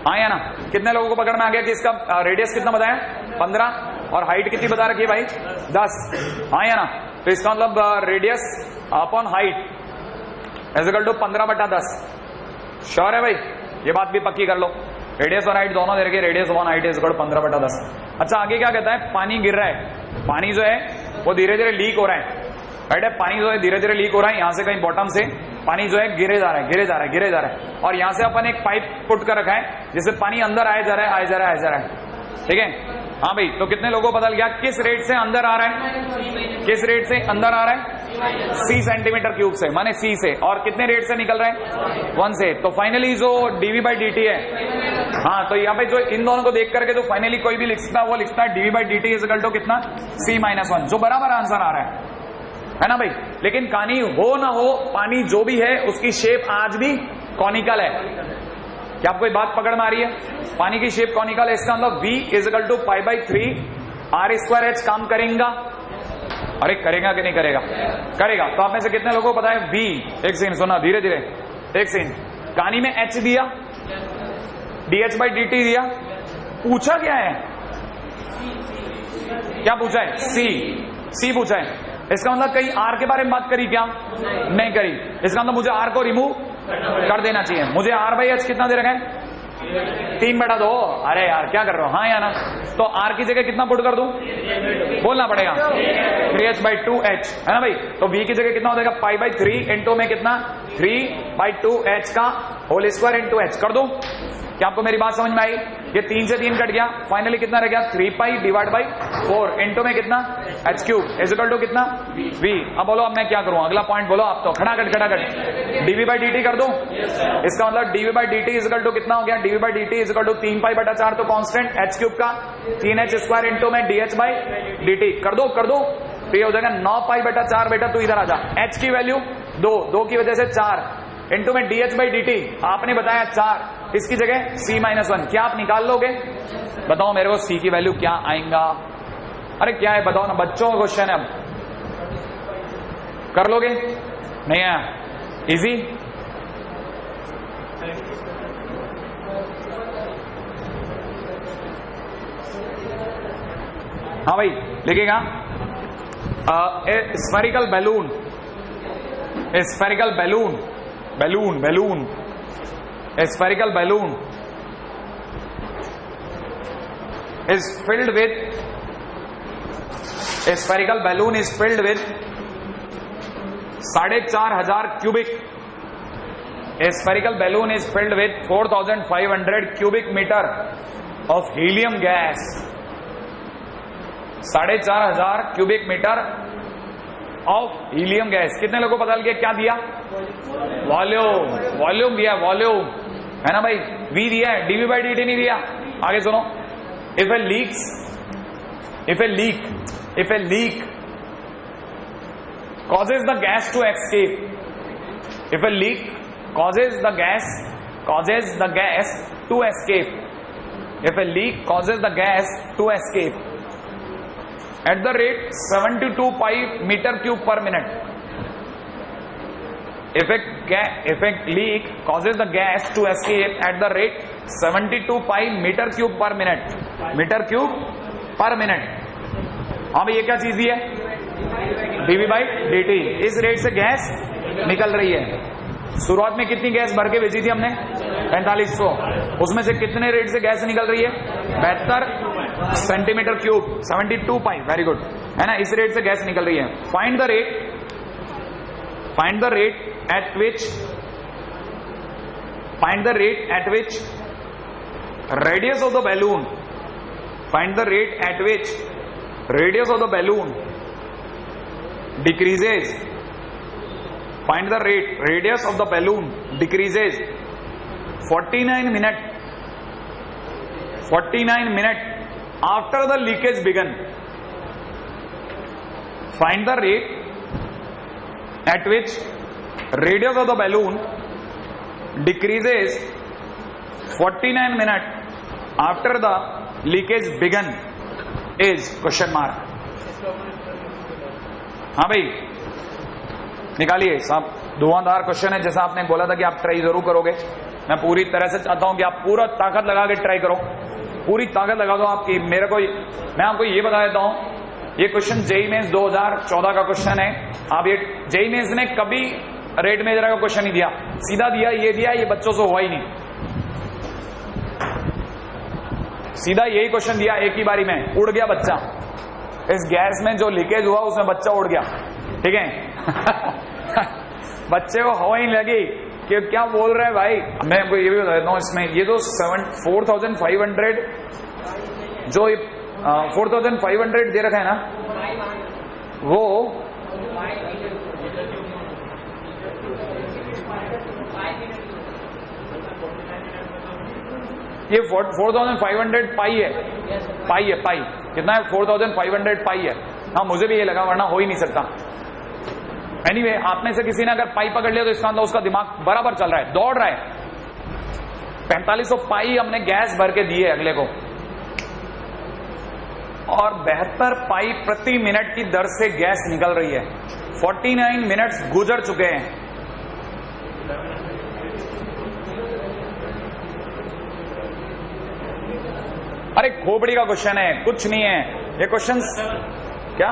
हाँ या ना? कितने लोगों को पकड़ में आ गया कि इसका रेडियस कितना बताया? 15. और हाइट कितनी बता रखी है भाई? 10. हाँ या ना? तो इसका मतलब radius upon height is equal to 15/10. Sure है भाई? ये बात भी पक्की कर लो. रेडियस और हाइट दोनों दे रखे. Radius upon height is equal to 15/10. अच्छा, आगे क्या कहता है? पानी गिर रहा है. पानी जो है वो धीरे धीरे लीक हो रहा है. राइट है? पानी जो है धीरे धीरे लीक हो रहा है. यहां से कहीं बॉटम से पानी जो है गिरे जा रहा है. और यहां से अपन एक पाइप पुट कर रखा है जिससे पानी अंदर आया जा रहा है. ठीक है? हाँ भाई, तो कितने लोगों को पता गया किस रेट से अंदर आ रहा है? किस रेट से अंदर आ रहा है? C सेंटीमीटर क्यूब से, माने C से. और कितने रेट से निकल रहा है? 1 से. तो फाइनली जो dV बाई dt है, हाँ, तो यहाँ पे जो इन दोनों को देख करके जो फाइनली कोई भी लिखता है वो लिखता है dV by dt is equal to कितना? C-1, जो बराबर आंसर आ रहा है ना भाई. लेकिन कहानी हो ना हो, पानी जो भी है उसकी शेप आज भी कॉनिकल है. क्या आपको बात पकड़ में आ रही है? पानी की शेप कॉनिकल है. इसका मतलब V is equal to π/3 r²h काम करेगा. अरे करेगा कि नहीं करेगा? करेगा. तो आप में से कितने लोगों को पता है V? एक सेकंड सुना, धीरे धीरे. एक सेकंड. कहानी में h दिया, dh बाई dt दिया. पूछा क्या है? क्या पूछा है? C पूछा है. इसका मतलब कहीं R के बारे में बात करी क्या? नहीं करी. इसका मतलब मुझे R को रिमूव कर देना चाहिए. मुझे r/h कितना दे रखा है? 3/2. अरे यार क्या कर रहे हो? हाँ या ना? तो R की जगह कितना पुट कर दूं? बोलना पड़ेगा 3h/2h, है ना भाई? तो V की जगह कितना हो जाएगा? π/3 इंटू में कितना? 3/2h का होल स्क्वायर इंटू h कर दूं. क्या आपको मेरी बात समझ में आई? ये 3 से 3 कट गया. फाइनली कितना रह गया? 3π/4 इंटू में कितना? h³ इज इक्वल टू कितना? V. अब बोलो, अब मैं क्या करूं? अगला पॉइंट बोलो आप तो. खड़ाखट dV बाई dt कर दूं. इसका मतलब dV by dt is equal to कितना हो गया? dV by dt is equal to 3π/4 तो कांस्टेंट h³ का 3h² इंटू में dh बाई dt कर दो. तो ये हो जाएगा 9 पाई बटा 4। बेटा तू इधर आ जा। h की वैल्यू 2 की वजह से 4 इंटू में dh/dt आपने बताया 4, इसकी जगह c-1। क्या आप निकाल लोगे? बताओ मेरे को c की वैल्यू क्या आएगा? अरे क्या है बताओ ना, बच्चों का क्वेश्चन है। अब कर लोगे? नहीं है इजी? हाँ भाई लिखेगा spherical balloon, spherical balloon, balloon balloon spherical balloon is filled with, a spherical balloon is filled with 4,500 cubic, a spherical balloon is filled with 4,500 cubic meter of helium gas। 4,500 cubic metre of helium gas. कितने लोगों को पता लग गया क्या दिया? Volume, volume दिया, volume है ना भाई। वी दिया है, dV/dt नहीं दिया। आगे सुनो, if a leak causes the gas to escape, if a leak causes the gas to escape, if a leak causes the gas to escape at the rate 72 pi meter cube per minute, if a leak causes the gas to escape at the rate 72 pi meter cube per minute, metre cube per minute. हाँ भाई ये क्या चीज है? dV/dt। इस rate से gas निकल रही है। शुरुआत में कितनी गैस भर के भेजी थी हमने? 4500। उसमें से कितने रेट से गैस निकल रही है? 72 सेंटीमीटर क्यूब, 72 पाई। वेरी गुड, है ना। इस रेट से गैस निकल रही है। Find the rate at which radius of the balloon, find the rate at which radius of the balloon decreases, find the radius of the balloon decreases 49 minute after the leakage begun। find the rate at which radius of the balloon decreases 49 minute after the leakage begun is question mark। हाँ भाई निकालिए साहब। धुआंधार question है, जैसा आपने बोला था कि आप ट्राई जरूर करोगे। मैं पूरी तरह से चाहता हूं कि आप पूरा ताकत लगा के ट्राई करो, पूरी ताकत लगा दो आपकी। मैं आपको ये बता देता हूं, ये क्वेश्चन जेईई मेंस 2014 का क्वेश्चन है। आप ये जेईई मेंस ने कभी रेट मेजर का क्वेश्चन नहीं दिया, सीधा दिया, ये बच्चों से हुआ ही नहीं। सीधा यही क्वेश्चन दिया एक ही बारी में, उड़ गया बच्चा। इस गैस में जो लीकेज हुआ उसमें बच्चा उड़ गया। ठीक है बच्चे को हवा ही लगी कि क्या बोल रहा है भाई। मैं आपको ये भी बता देता हूं, इसमें ये जो 4,500 जो 4,500 दे रखा है ना, वो ये 4,500 पाई है। पाई कितना है? 4,500 पाई है। हाँ मुझे भी ये लगा, वरना हो ही नहीं सकता। एनीवे, आप में से किसी ने अगर पाई पकड़ लिया तो इसका मतलब उसका दिमाग बराबर चल रहा है, दौड़ रहा है। 4500 पाई हमने गैस भर के दी है अगले को, और 72 पाई प्रति मिनट की दर से गैस निकल रही है। 49 मिनट्स गुजर चुके हैं। अरे खोपड़ी का क्वेश्चन है, कुछ नहीं है ये क्वेश्चन। क्या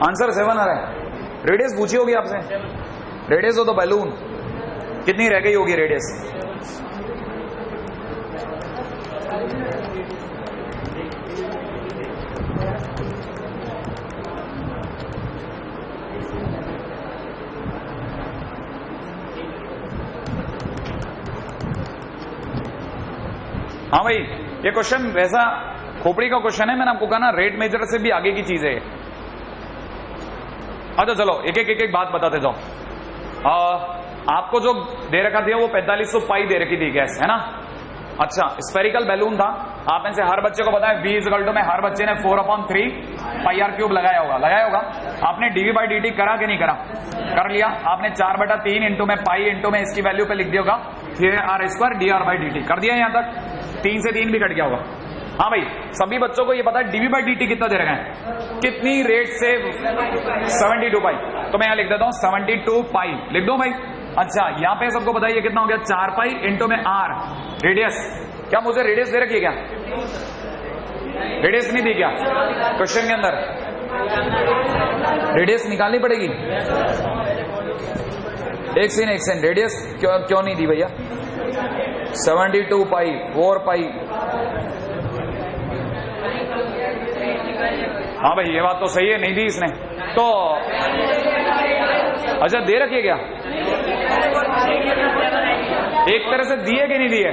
आंसर 7 आ रहा है? रेडियस पूछी होगी आपसे, रेडियस ऑफ द बैलून कितनी रह गई होगी रेडियस? हाँ भाई ये क्वेश्चन वैसा खोपड़ी का क्वेश्चन है। मैंने आपको कहा ना रेट मेजर से भी आगे की चीज है। अच्छा चलो एक एक बात बताते जाओ। आपको जो दे रखा था वो 4500 पाई दे रखी थी गैस, है ना। अच्छा स्फेरिकल बैलून था। आप में से हर बच्चे को पता है V इक्वल टू में हर बच्चे ने 4/3 पाई आर क्यूब लगाया होगा। आपने डीवी बाई डी टी करा कि नहीं करा? कर लिया आपने। 4/3 इंटू में पाई इंटू में इसकी वैल्यू पे लिख दिया होगा 3r² D R by D T. कर दिया यहां तक? 3 से 3 भी कट गया होगा। हाँ भाई, सभी बच्चों को ये पता है डीवी बाई डी टी कितना दे रखा है, कितनी रेट से? 72 पाई। तो मैं यहां लिख देता हूं 72 पाई, लिख दो भाई। अच्छा, यहां पे सबको बताइए कितना हो गया? 4 पाई इंटू में आर रेडियस। क्या मुझे रेडियस दे रखी है क्या? रेडियस नहीं दी क्या क्वेश्चन के अंदर? रेडियस निकालनी पड़ेगी। एक सेकंड, रेडियस क्यों नहीं दी भैया? 72 पाई 4 पाई। हाँ भाई, ये बात तो सही है, नहीं दी इसने तो। अच्छा, दे रखी है क्या? एक तरह से दिए कि नहीं दिए?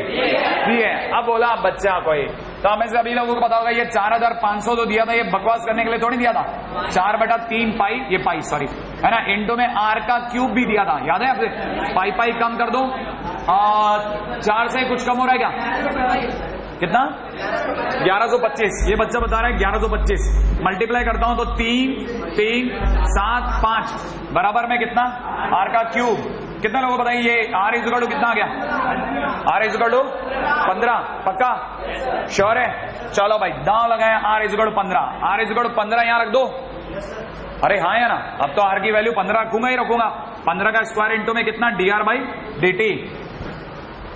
दिए। अब बोला आप बच्चा कोई, तो हमें से अभी लोगों को पता होगा ये 4500 जो दिया था ये बकवास करने के लिए थोड़ी दिया था। 4/3 पाई, ये पाई सॉरी है ना, इंटू में आर का क्यूब भी दिया था, याद है आपसे? पाई पाई कम कर दो, 4 से कुछ कम हो रहा है क्या? कितना? 1125। ये बच्चा बता रहा है 1125। मल्टीप्लाई करता हूं तो 3 3 7 5 बराबर में कितना? आर का क्यूब। कितना लोगों को बताइए ये आर इज इक्वल टू कितना आ गया? R is equal to 15। पक्का? श्योर है? चलो भाई, दांव लगाए r is equal to 15। R is equal to 15 यहां रख दो। अरे हाँ या ना? अब तो आर की वैल्यू 15 रखूंगा ही रखूंगा। 15 का स्क्वायर इंटू में कितना? D R by D T.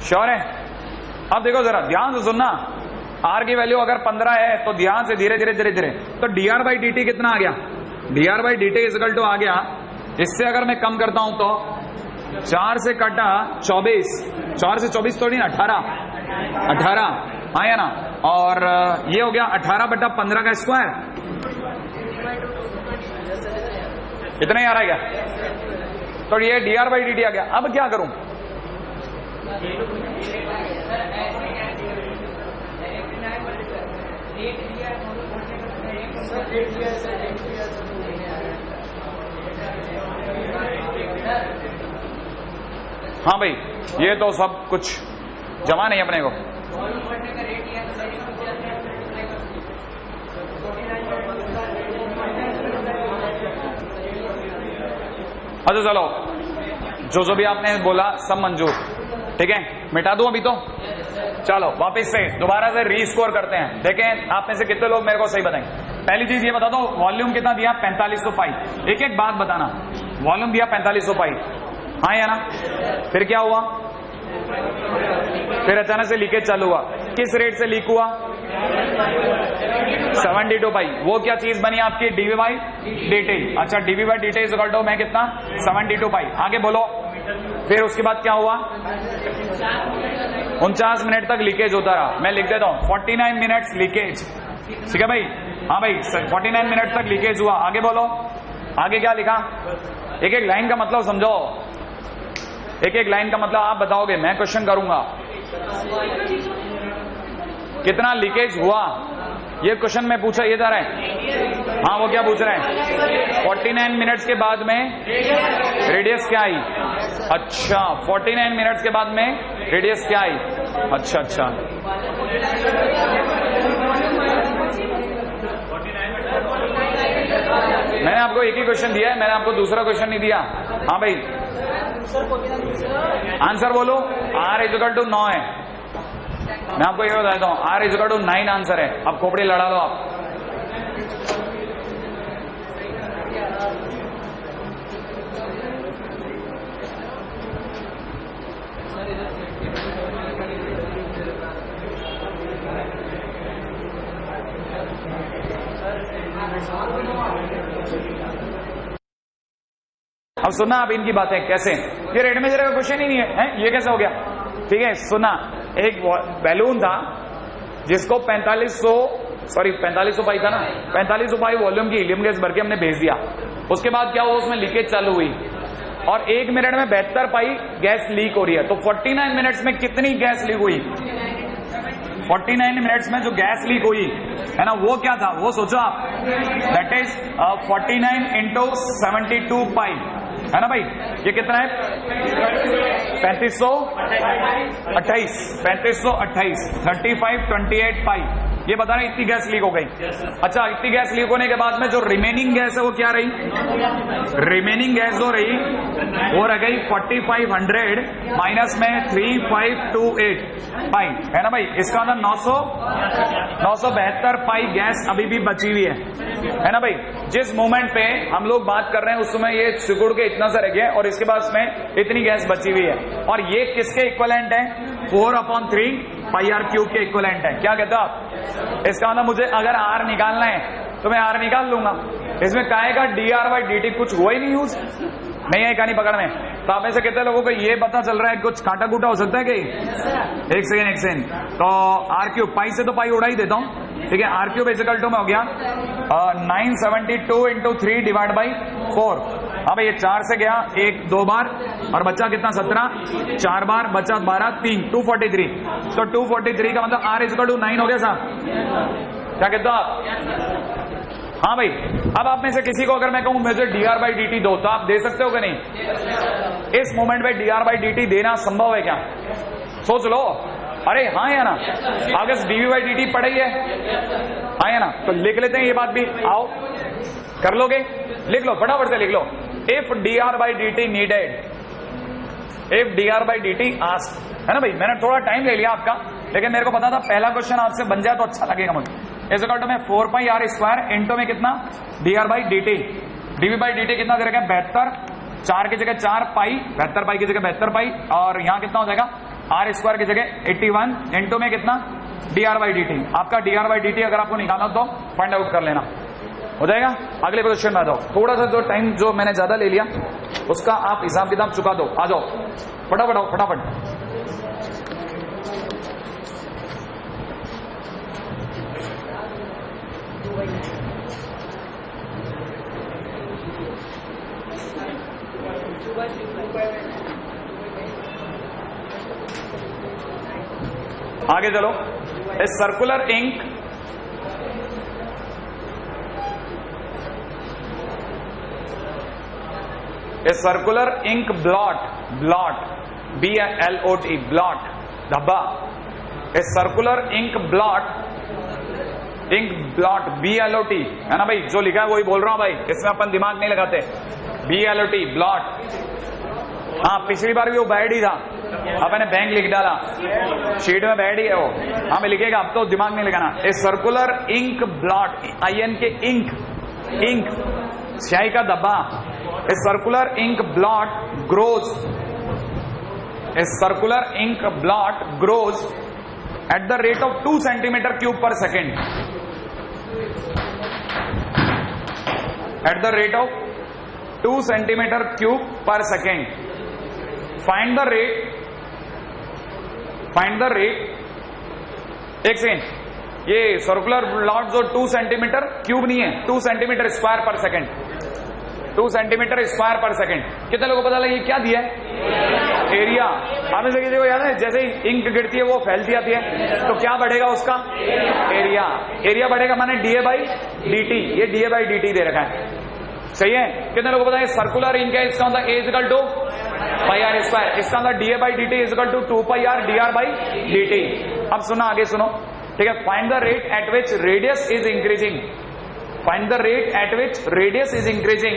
Sure है? अब देखो जरा ध्यान से सुनना, आर की वैल्यू अगर 15 है तो ध्यान से धीरे धीरे धीरे धीरे, तो d are by D t कितना आ गया? D are by D t equal to आ गया, इससे अगर मैं कम करता हूं तो 4 से कटा 24, 4 से 24 थोड़ी ना 18 हाँ या ना? और ये हो गया 18/15 का स्क्वायर। इतना ही आ रहा है क्या? तो ये d are by D t आ गया। अब क्या करूं? हाँ भाई, ये तो सब कुछ जमा नहीं अपने को। अच्छा चलो, जो भी आपने बोला सब मंजूर, ठीक है? मिटा दूं अभी तो? चलो वापस से दोबारा से रीस्कोर करते हैं। देखें आप में से कितने लोग मेरे को सही बताएंगे। पहली चीज ये बता दो, वॉल्यूम कितना दिया? 4500 पाई। एक एक बात बताना। वॉल्यूम दिया 4500 पाई, हाँ या ना? फिर क्या हुआ? फिर अचानक से लीकेज चालू हुआ। किस रेट से लीक हुआ? 72 पाई। वो क्या चीज बनी आपकी? D v by D t. अच्छा, d v by D t is equal to मैं कितना? 72 पाई। आगे बोलो। फिर उसके बाद क्या हुआ? 49 मिनट तक लीकेज होता रहा। मैं लिख देता हूं 49 मिनट्स लीकेज। ठीक है भाई? हाँ भाई, 49 मिनट तक लीकेज हुआ। आगे बोलो, आगे क्या लिखा? एक एक लाइन का मतलब समझो, एक एक लाइन का मतलब आप बताओगे, मैं क्वेश्चन करूंगा। कितना लीकेज हुआ ये क्वेश्चन में पूछा ये जा रहा है। हाँ, वो क्या पूछ रहे हैं? 49 मिनट्स के बाद में रेडियस क्या आई? अच्छा, 49 मिनट्स के बाद में रेडियस क्या आई? अच्छा अच्छा, मैंने आपको एक ही क्वेश्चन दिया है, मैंने आपको दूसरा क्वेश्चन नहीं दिया। हाँ भाई, आंसर बोलो। आर इज इक्वल टू 9 है। मैं आपको ये बताता हूं, r is equal to 9 answer है। अब खोपड़ी लड़ा लो आप। अब सुना आप इनकी बातें कैसे? ये रेड में जरा क्वेश्चन ही नहीं है, ये कैसे हो गया? ठीक है, सुना। एक बैलून था जिसको 4500 पाई था ना, 4500 पाई वॉल्यूम की हीलियम गैस भर के हमने भेज दिया। उसके बाद क्या हुआ? उसमें लीकेज चालू हुई और 1 मिनट में 72 पाई गैस लीक हो रही है। तो 49 मिनट्स में कितनी गैस लीक हुई? 49 मिनट्स में जो गैस लीक हुई है ना, वो क्या था? वो सोचो आप। दैट इज 49 इंटू 72 पाई, है ना भाई? ये कितना है? 3528 3528 3528 पाई। ये बता रहे इतनी गैस लीक हो गई। अच्छा, इतनी गैस लीक होने के बाद में जो रिमेनिंग गैस है वो क्या रही? रिमेनिंग गैस जो रही वो रह गई 4500 माइनस में 3528 पाई, है ना भाई। इसका मतलब 972 पाई गैस अभी भी बची हुई है ना भाई। जिस मोमेंट पे हम लोग बात कर रहे हैं उस समय ये सिकुड़ के इतना सा रह गया और इसके बाद में इतनी गैस बची हुई है, और ये किसके इक्विवेलेंट है? 4/3 पाई आर क्यूब के इक्विवेलेंट है। क्या कहते हो आप? इसका मतलब मुझे अगर आर निकालना है तो मैं आर निकाल लूंगा। इसमें काहे का dr/dt कुछ हुआ ही नहीं यूज, नहीं है कहानी पकड़ में। तो आप ऐसे कहते लोगों को ये पता चल रहा है कुछ काटा कूटा हो सकता है कि? एक सेकेंड। तो आर क्यूब, पाई से तो पाई उड़ा ही देता हूं, ठीक है। आर क्यूब इक्वल टू में हो गया 972 इंटू 3 डिवाइड बाई 4। अब ये 4 से गया 1 2 बार और बच्चा कितना? 17, 4 बार बचा 12, 3 243। तो 243 का मतलब आर इक्वल टू 9 हो गया साहब। क्या कहते हो आप? हाँ भाई। अब आप में से किसी को अगर मैं कहूं मुझे dr/dt दो तो आप दे सकते हो कि नहीं? इस मोमेंट पे dr/dt देना संभव है क्या? सोच लो। अरे हाँ या ना? आगे dv/dt पढ़ी है, हाँ या ना? तो लिख लेते हैं ये बात भी, आओ कर लोगे? लिख लो, फटाफट से लिख लो। If dr/dt needed, if dr/dt asked, है ना भाई। मैंने थोड़ा टाइम ले लिया आपका, लेकिन मेरे को पता था पहला क्वेश्चन आपसे बन जाए तो अच्छा लगेगा मुझे। इस इक्वल टू में 4 पाई आर स्क्वायर इंटू में कितना? dr/dt, dv/dt कितना दे रखा है? 72, 4 की जगह 4 पाई, 72 पाई की जगह 72 पाई, और यहाँ कितना हो जाएगा? आर स्क्वायर की जगह 81 इंटू में कितना? dr/dt। आपका dr/dt अगर आपको निकालना तो फाइंड आउट कर लेना, हो जाएगा। अगले क्वेश्चन में आ जाओ। थोड़ा सा जो टाइम जो मैंने ज्यादा ले लिया उसका आप हिसाब किताब चुका दो। आ जाओ फटाफट, आओ फटाफट। आगे चलो। A circular ink, a circular ink blot, BLOT, blot धब्बा। A circular ink blot BLOT, है ना भाई। जो लिखा है वही बोल रहा हूं भाई, इसमें अपन दिमाग नहीं लगाते। BLOT blot. हाँ, पिछली बार भी वो बैड ही था, अपने बैंक लिख डाला, शीट में बैड ही है वो। हाँ मैं लिखेगा, अब तो दिमाग नहीं लगाना। A circular ink blot, IN के इंक, स्याही का धब्बा। A circular ink blot grows, a circular ink blot grows at the rate of 2 centimeter cube per second, at the rate of 2 centimeter cube per second. Find the rate, एक second. ये circular blot जो 2 centimetre cube नहीं है, 2 centimetre square पर second, 2 centimetre square पर second. कितने लोगों को पता लगा ये क्या दिया है? एरिया। हमें से किसी को याद है जैसे ही इंक गिरती है वो फैलती आती है, तो क्या बढ़ेगा उसका? एरिया। एरिया बढ़ेगा माने dA/dt, ये dA/dt दे रखा है, सही है। कितने लोगों को पता है सर्कुलर इंक है, इसका मतलब A equal to pi r square, इसका मतलब dA/dt equal to 2 pi are dr/dt। अब सुना, आगे सुनो, ठीक है। Find the rate at which radius is increasing, find the rate at which radius is increasing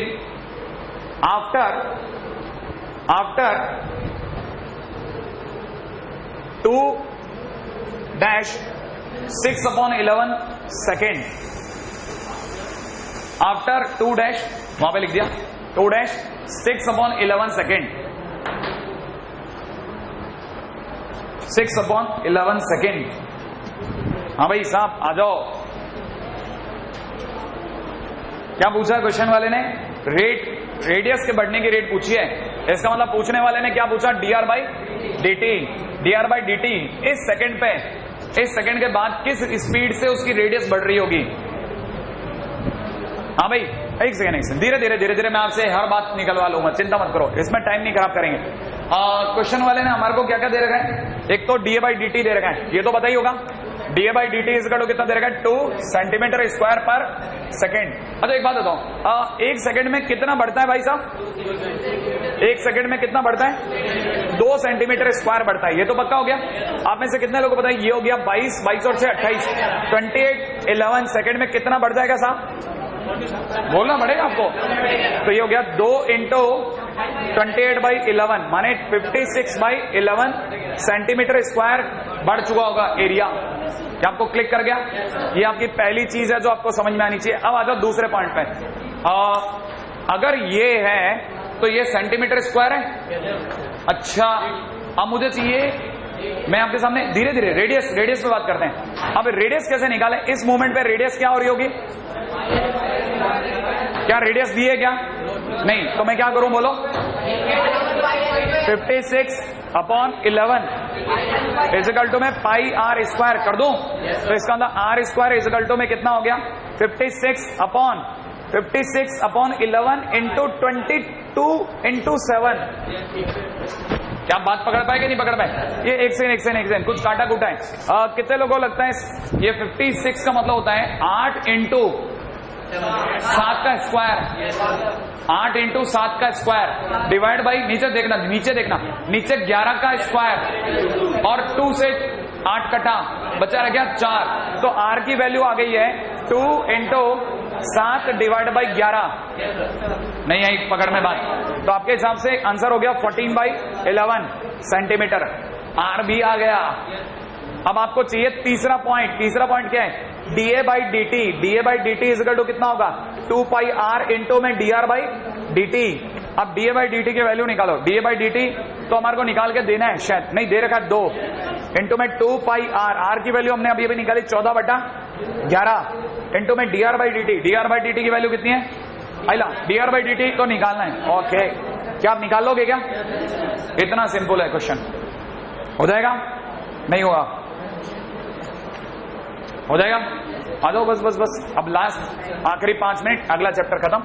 after 2-6/11 second. After 2 dash, वहां पे लिख दिया 2-6/11 सेकेंड, 6/11 सेकेंड। हाँ भाई साहब आ जाओ। क्या पूछा क्वेश्चन वाले ने? रेडियस के बढ़ने की रेट पूछी है। इसका मतलब पूछने वाले ने क्या पूछा? dr/dt इस सेकंड पे, इस सेकंड के बाद किस स्पीड से उसकी रेडियस बढ़ रही होगी। हाँ भाई एक सेकंड, धीरे धीरे मैं आपसे हर बात निकलवा लूंगा, चिंता मत करो, इसमें टाइम नहीं खराब करेंगे। क्वेश्चन वाले ने हमारे को क्या क्या दे रखा है? एक तो डीए बाई डी टी दे रखा है, ये तो पता ही होगा। D A by D T is equal to कितना दे रखा है? 2 सेंटीमीटर स्क्वायर पर सेकेंड। अच्छा एक बात बताओ, एक सेकंड में कितना बढ़ता है भाई साहब? एक सेकंड में कितना बढ़ता है? 2 सेंटीमीटर स्क्वायर बढ़ता है, ये तो पक्का हो गया। आप में से कितने लोगों को पता है? ये हो गया 22, 22 और 6 28, 28 11 सेकंड में कितना बढ़ जाएगा साहब? बोलना पड़ेगा आपको। तो ये हो गया 2 इंटू 28/11 माने 56/11 सेंटीमीटर स्क्वायर बढ़ चुका होगा एरिया। क्या आपको क्लिक कर गया? ये आपकी पहली चीज है जो आपको समझ में आनी चाहिए। अब आ जाओ दूसरे पॉइंट पे। अगर ये है तो ये सेंटीमीटर स्क्वायर है। अच्छा अब मुझे चाहिए, मैं आपके सामने धीरे धीरे रेडियस पे बात करते हैं। अब रेडियस कैसे निकालें? इस मोमेंट पे रेडियस क्या हो रही होगी? क्या रेडियस दी है क्या? नहीं, तो मैं क्या करूं बोलो? 56/11 इजिकल टू में पाई आर स्क्वायर कर दूं, तो इसका अंदर आर स्क्वायर इजिकल टू में कितना हो गया? 56/11 इंटू 22 इंटू 7। क्या बात पकड़ पाए कि नहीं पकड़ पाए? ये एक सेकंड कुछ काटा कूटा है। कितने लोगों को लगता है ये 56 का मतलब होता है 8 इंटू 7 का स्क्वायर, 8 इंटू 7 का स्क्वायर डिवाइड बाई नीचे देखना, नीचे 11 का स्क्वायर और 2 से 8 कटा बचा रह गया 4। तो आर की वैल्यू आ गई है 2 इंटू 7 डिवाइड बाई 11। नहीं आई पकड़ में बात? तो आपके हिसाब से आंसर हो गया 14/11 सेंटीमीटर। आर भी आ गया। अब आपको चाहिए तीसरा पॉइंट क्या है? D A by D T. D A by D T is equal to कितना होगा? 2 पाई आर इंटू में D R by D T. अब डीए बाई डी टी की वैल्यू निकालो। डीए बाई डी टी तो हमारे को निकाल के देना है, शायद नहीं दे रखा है, 2 इंटू में 2 पाई आर। आर की वैल्यू हमने अभी निकाली 14/11 इंटू में D R by D t. D are by D T की वैल्यू कितनी है? आइला d are by D T तो निकालना है। ओके, क्या आप निकाल लोगे क्या? इतना सिंपल है क्वेश्चन। हो जाएगा? नहीं होगा? हो जाएगा? आ जाओ बस। अब लास्ट आखिरी 5 मिनट, अगला चैप्टर खत्म।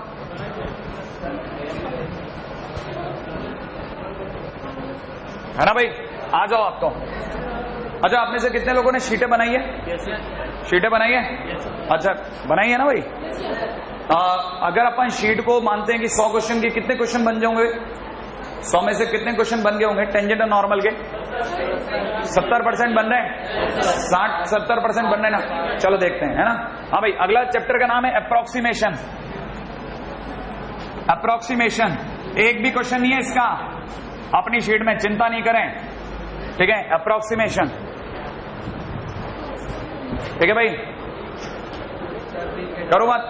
है ना भाई? आ जाओ आप तो। अच्छा आप में से कितने लोगों ने शीटें बनाई है? शीटें बनाई है? अच्छा बनाई है ना भाई? अगर अपन शीट को मानते हैं कि 100 क्वेश्चन के, कितने क्वेश्चन बन जाओगे? 100 में से कितने क्वेश्चन बन गए होंगे टेंजेंट और नॉर्मल के? 70% बन रहे हैं, 60-70% बन रहे हैं ना? चलो देखते हैं, है ना? हाँ भाई, अगला चैप्टर का नाम है अप्रोक्सीमेशन। एक भी क्वेश्चन नहीं है इसका अपनी शीट में, चिंता नहीं करें, ठीक है? अप्रोक्सीमेशन, ठीक है भाई? करो बात।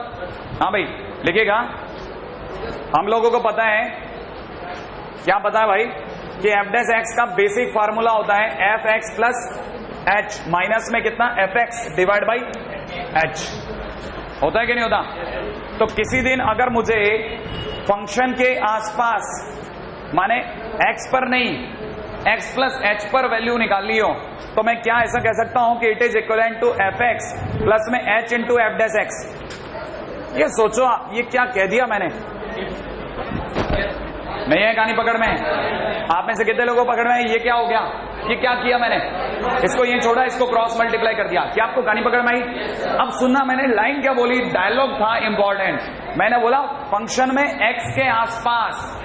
हाँ भाई लिखिएगा। हम लोगों को पता है, क्या पता है भाई, कि एफ डैश एक्स का बेसिक फार्मूला होता है F x plus H minus में कितना? F x divide by H. होता है कि नहीं होता? तो किसी दिन अगर मुझे फंक्शन के आसपास, माने एक्स पर नहीं, एक्स प्लस एच पर वैल्यू निकालनी हो, तो मैं क्या ऐसा कह सकता हूं कि it is equivalent to f x plus में h into f dash x. ये सोचो आप, ये क्या कह दिया मैंने? नहीं है कहानी पकड़ में? आप में से कितने लोगों को पकड़ में? ये क्या हो गया? ये क्या किया मैंने? इसको ये छोड़ा, इसको क्रॉस मल्टीप्लाई कर दिया। क्या आपको कहानी पकड़ में आई? अब सुनना, मैंने लाइन क्या बोली, डायलॉग था इंपॉर्टेंट। मैंने बोला फंक्शन में एक्स के आसपास,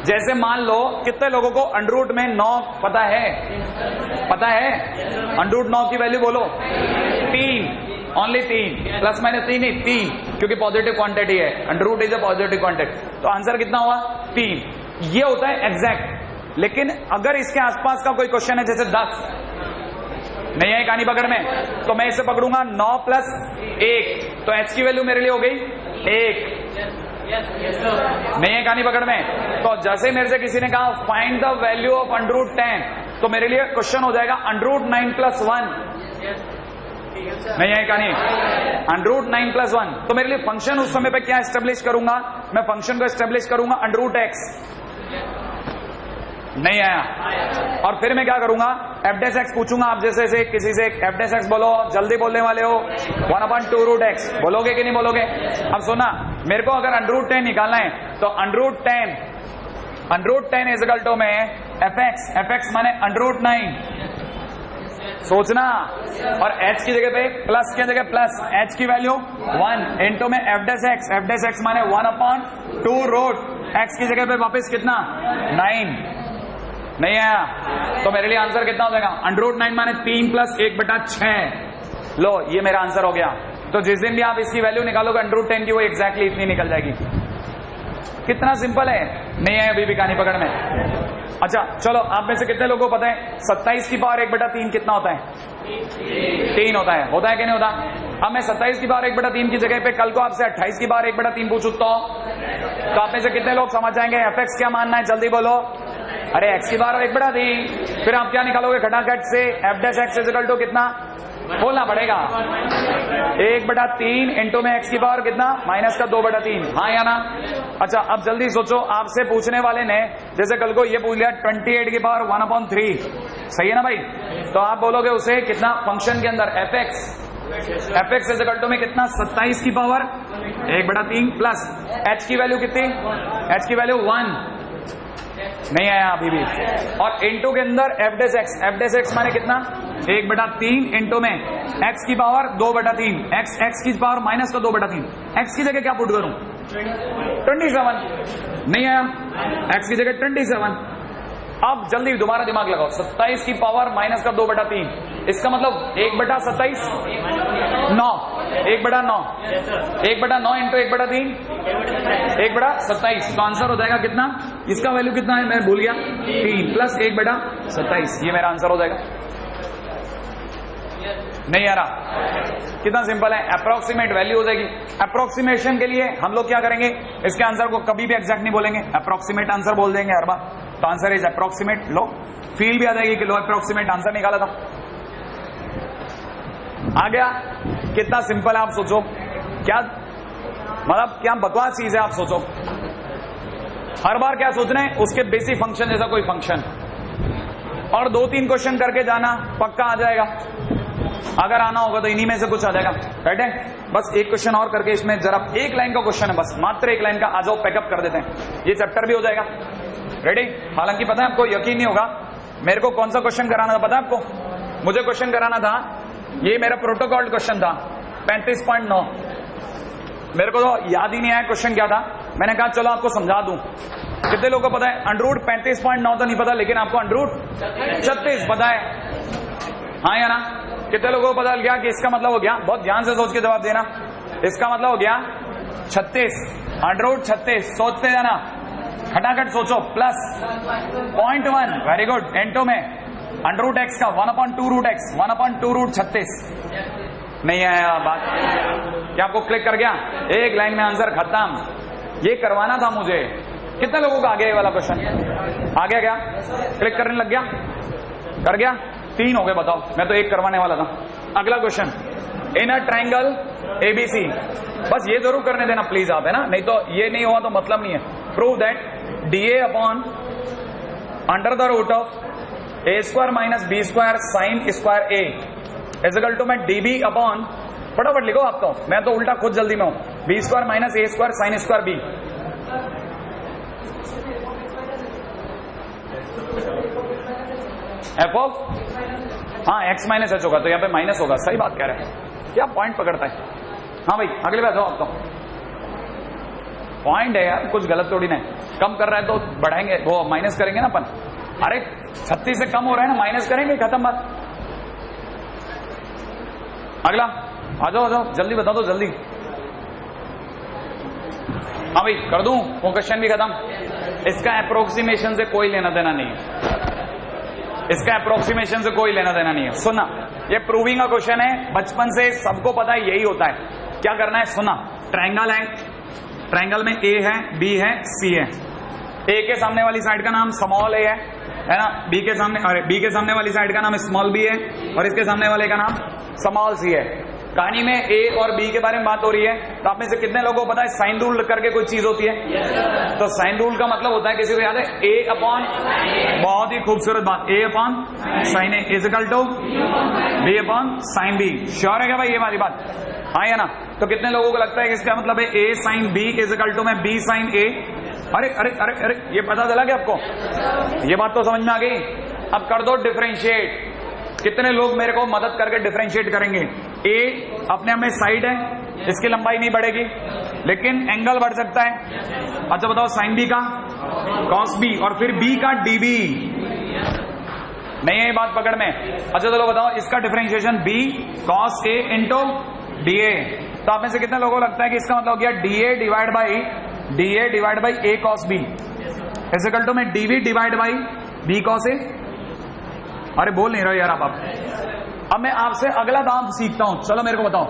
जैसे मान लो कितने लोगों को अंडररूट में 9 पता है? अंडररूट 9 की वैल्यू बोलो। 3, ओनली 3, प्लस माइनस 3 नहीं, 3, क्योंकि पॉजिटिव क्वांटिटी है, under root is a positive quantity. तो आंसर कितना हुआ? 3। ये होता है एग्जैक्ट। लेकिन अगर इसके आसपास का कोई क्वेश्चन है, जैसे 10, नहीं है कहानी पकड़ में, तो मैं इसे पकड़ूंगा 9 प्लस 1, तो एच की वैल्यू मेरे लिए हो गई 1। नहीं है कहानी पकड़ में? तो जैसे मेरे से किसी ने कहा find the value of under root 10, तो मेरे लिए क्वेश्चन हो जाएगा अंडररूट 9 प्लस 1। नहीं है कहानी? Under root 9 plus 1। तो मेरे लिए फंक्शन उस समय पे क्या एस्टेब्लिश करूंगा? मैं फंक्शन को एस्टेब्लिश करूंगा अंडररूट एक्स। नहीं आया? और फिर मैं क्या करूंगा? एफ डैश एक्स पूछूंगा। आप जैसे किसी से एफ डैश एक्स बोलो, जल्दी बोलने वाले हो, 1/2 रूट एक्स बोलोगे कि नहीं बोलोगे? अब सुना, मेरे को अगर अंडररूट 10 निकालना है, तो अंडररूट 10 √10 इज इक्वल टू में fx माने √9, सोचना, और h की जगह पे प्लस की जगह प्लस, h की वैल्यू 1 इंटू में f' x माने 1/2 रूट x की जगह पे वापस कितना 9, नहीं आया तो मेरे लिए आंसर कितना हो जाएगा √9 माने 3 + 1/6। लो ये मेरा आंसर हो गया। तो जिस दिन भी आप इसकी वैल्यू निकालोगे √10 की, वो एग्जैक्टली इतनी निकल जाएगी। कितना सिंपल है, नहीं है अभी भी कहानी पकड़ में। अच्छा चलो, आप में से कितने लोगों को पता है 27 की पावर 1/3 कितना होता है? 3 होता है कि नहीं होता? अब मैं 27 की पावर 1/3 की जगह पे कल को आपसे 28 की पावर 1/3 पूछूं तो आप में से कितने लोग समझ जाएंगे fx क्या मानना है? जल्दी बोलो। अरे x की पावर 1/3, फिर आप क्या निकालोगे खटाखट से? f' इज इक्वल टू कितना बोलना पड़ेगा 1/3 इंटू में x की पावर कितना -2/3, हाँ या ना? अच्छा अब जल्दी सोचो, आपसे पूछने वाले ने जैसे कल को ये पूछ लिया 28 की पावर 1/3, सही है ना भाई? तो आप बोलोगे उसे कितना फंक्शन के अंदर fx इज इक्वल टू में कितना 27 की पावर 1/3 प्लस h की वैल्यू कितनी? h की वैल्यू 1, नहीं आया अभी भी, और इंटू के अंदर f' माने कितना 1/3 इंटू में x की पावर 2/3, x की पावर -2/3, x की जगह क्या पुट करूं 27, नहीं आया, x की जगह 27। अब जल्दी दोबारा दिमाग लगाओ, 27 की पावर -2/3, इसका मतलब 1/27 9, 1/9, 1/9 इंटू 1/3 1/27, तो आंसर हो जाएगा कितना? इसका वैल्यू कितना है मैं भूल गया, 3 + 1/27, ये मेरा आंसर हो जाएगा। नहीं आ रहा? कितना सिंपल है, अप्रोक्सीमेट वैल्यू हो जाएगी। अप्रोक्सीमेशन के लिए हम लोग क्या करेंगे, इसके आंसर को कभी भी एग्जैक्ट नहीं बोलेंगे, अप्रोक्सीमेट आंसर बोल देंगे हर बार। तो answer is approximate. Low feel भी आ जाएगी कि लो अप्रोक्सीमेट आंसर निकाला था। आ गया? कितना सिंपल है, आप सोचो क्या मतलब क्या बकवास चीज है, आप सोचो। हर बार क्या सोचना है, उसके बेसिक फंक्शन जैसा कोई फंक्शन, और 2-3 क्वेश्चन करके जाना, पक्का आ जाएगा। अगर आना होगा तो इन्हीं में से कुछ आ जाएगा, राइट है? बस एक क्वेश्चन और करके इसमें जरा 1 लाइन का क्वेश्चन है, बस मात्र 1 लाइन का, आ जाओ पैकअप कर देते हैं, ये चैप्टर भी हो जाएगा। रेडी? हालांकि पता है आपको, यकीन नहीं होगा, मेरे को कौन सा क्वेश्चन कराना था पता है आपको? मुझे क्वेश्चन कराना था, ये मेरा प्रोटोकॉल क्वेश्चन था 35.9, मेरे को तो याद ही नहीं आया क्वेश्चन क्या था। मैंने कहा चलो आपको समझा दूं। कितने लोगों को पता है √35.9 तो नहीं पता, लेकिन आपको √36 पता है, हाँ या ना? कितने लोगों को पता लग गया कि इसका मतलब हो गया, बहुत ध्यान से सोच के जवाब देना, इसका मतलब हो गया 36, √36, सोचते जाना, खटाखट सोचो, प्लस 0.1, वेरी गुड, इंटू में √x का 1/2 रूट x, 1/2 रूट 36, नहीं आया बात? क्या आपको क्लिक कर गया? 1 लाइन में आंसर खत्म। ये करवाना था मुझे। कितने लोगों का आ गया ये वाला क्वेश्चन? आ गया क्या? क्लिक करने लग गया? कर गया? 3 हो गए, बताओ, मैं तो 1 करवाने वाला था। अगला question, in a triangle ABC, बस ये जरूर करने देना प्लीज आप, है ना? नहीं तो ये नहीं हुआ तो मतलब नहीं है। Prove that DA upon under the root of A² - B² sin² A is equal to में DB अपॉन, फटाफट लिखो आप, तो मैं तो उल्टा खुद जल्दी में हूं, B² - A² sin² B। F of, हाँ x - h होगा तो यहाँ पे माइनस होगा, सही बात कह रहे हैं, क्या पॉइंट पकड़ता है। हाँ भाई अगले बात हो, आप तो पॉइंट है यार, कुछ गलत थोड़ी ना, कम कर रहा है तो बढ़ाएंगे, वो माइनस करेंगे ना अपन। अरे 36 से कम हो रहा है ना, माइनस करेंगे, खत्म बात। अगला आ जाओ जल्दी बता दो, जल्दी। हाँ भाई कर दूं, वो क्वेश्चन भी खत्म। इसका अप्रोक्सीमेशन से कोई लेना देना नहीं है, इसका अप्रोक्सीमेशन से कोई लेना देना नहीं है। सुना, ये प्रूविंग का क्वेश्चन है, बचपन से सबको पता है यही होता है। क्या करना है, सुना, ट्रायंगल है, ट्रायंगल में A है, B है, C है। A के सामने वाली साइड का नाम स्मॉल a है ना, B के सामने, अरे B के सामने वाली साइड का नाम स्मॉल b है, और इसके सामने वाले का नाम स्मॉल c है। कहानी में A और B के बारे में बात हो रही है, तो आप में से कितने लोगों को पता है साइन रूल करके कोई चीज होती है? तो साइन रूल का मतलब होता है, किसी को याद है? A अपॉन, बहुत ही खूबसूरत बात, A upon sine A is equal to B upon sine B। Sure है क्या भाई ये वाली बात? हाँ या ना? तो कितने लोगों को लगता है कि इसका मतलब है A sine B is equal to में B साइन A? अरे अरे अरे अरे, ये पता चला क्या आपको? ये बात तो समझ में आ गई। अब कर दो डिफरेंशिएट। कितने लोग मेरे को मदद करके डिफरेंशिएट करेंगे? ए अपने में साइड है, इसकी लंबाई नहीं बढ़ेगी, लेकिन एंगल बढ़ सकता है। अच्छा बताओ, साइन बी का कॉस बी और फिर बी का डीबी। नहीं है ये बात पकड़ में? अच्छा चलो बताओ, इसका differentiation B cos A into D A. तो आप में से कितने लोगों को लगता है कि इसका मतलब हो गया d a divide by a cos b is equal to में d b divide by b cos a. अरे बोल नहीं रहे यार आप। अब मैं आपसे अगला दाम सीखता हूं। चलो मेरे को बताओ,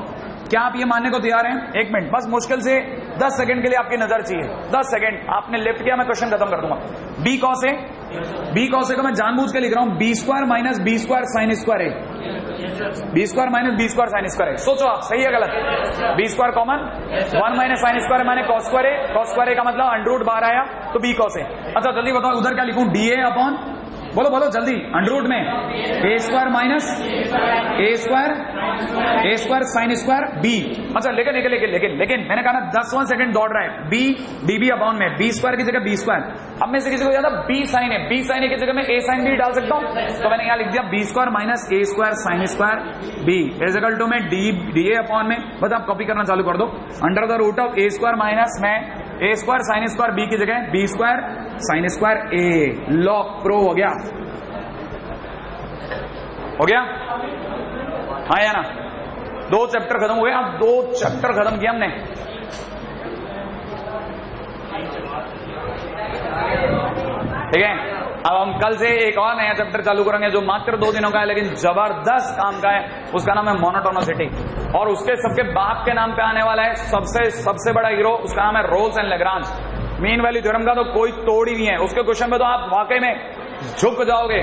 क्या आप ये मानने को तैयार हैं? एक मिनट बस, मुश्किल से 10 सेकंड के लिए आपकी नजर चाहिए। 10 सेकंड आपने लेफ्ट किया, मैं क्वेश्चन खत्म कर दूंगा। बी कॉस ए को मैं जानबूझ के लिख रहा हूं b square minus b square sine square a. B square minus b square sine square a. सोचो आप, सही है गलत? B square common, 1 minus sine square minus cos square a. Cos square a का मतलब अंडर रूट बाहर आया तो बी कॉस ए। अच्छा जल्दी बताओ, उधर क्या लिखूं? डी ए अपॉन, बोलो बोलो जल्दी, अंडर रूट में A square minus A square sine square B. अच्छा लेकिन मैंने कहा ना 10वां सेकंड दौड़ रहा है। बी डीबी अपॉन में बी स्क्वायर की जगह बी स्क्वायर। अब में से किसी को याद है बी साइन है, बी साइन ए की जगह में ए साइन बी डाल सकता हूं, तो मैंने यहां लिख दिया B square minus A square sine square B is equal to में डी ए अपॉन में, बस आप कॉपी करना चालू कर दो, under the root of A square minus में A square sine square B की जगह B square sine square A. लॉग प्रो हो गया हाँ या ना? 2 चैप्टर खत्म हुए। अब 2 चैप्टर खत्म किया हमने। ठीक है, अब हम कल से एक और नया चैप्टर चालू करेंगे जो मात्र 2 दिनों का है, लेकिन जबरदस्त काम का है। उसका नाम है मोनोटोनिसिटी, और उसके सबके बाप के नाम पे आने वाला है सबसे बड़ा हीरो, उसका नाम है Rolle's and Lagrange. Mean value theorem का तो कोई तोड़ ही नहीं है। उसके क्वेश्चन में तो आप वाकई में झुक जाओगे।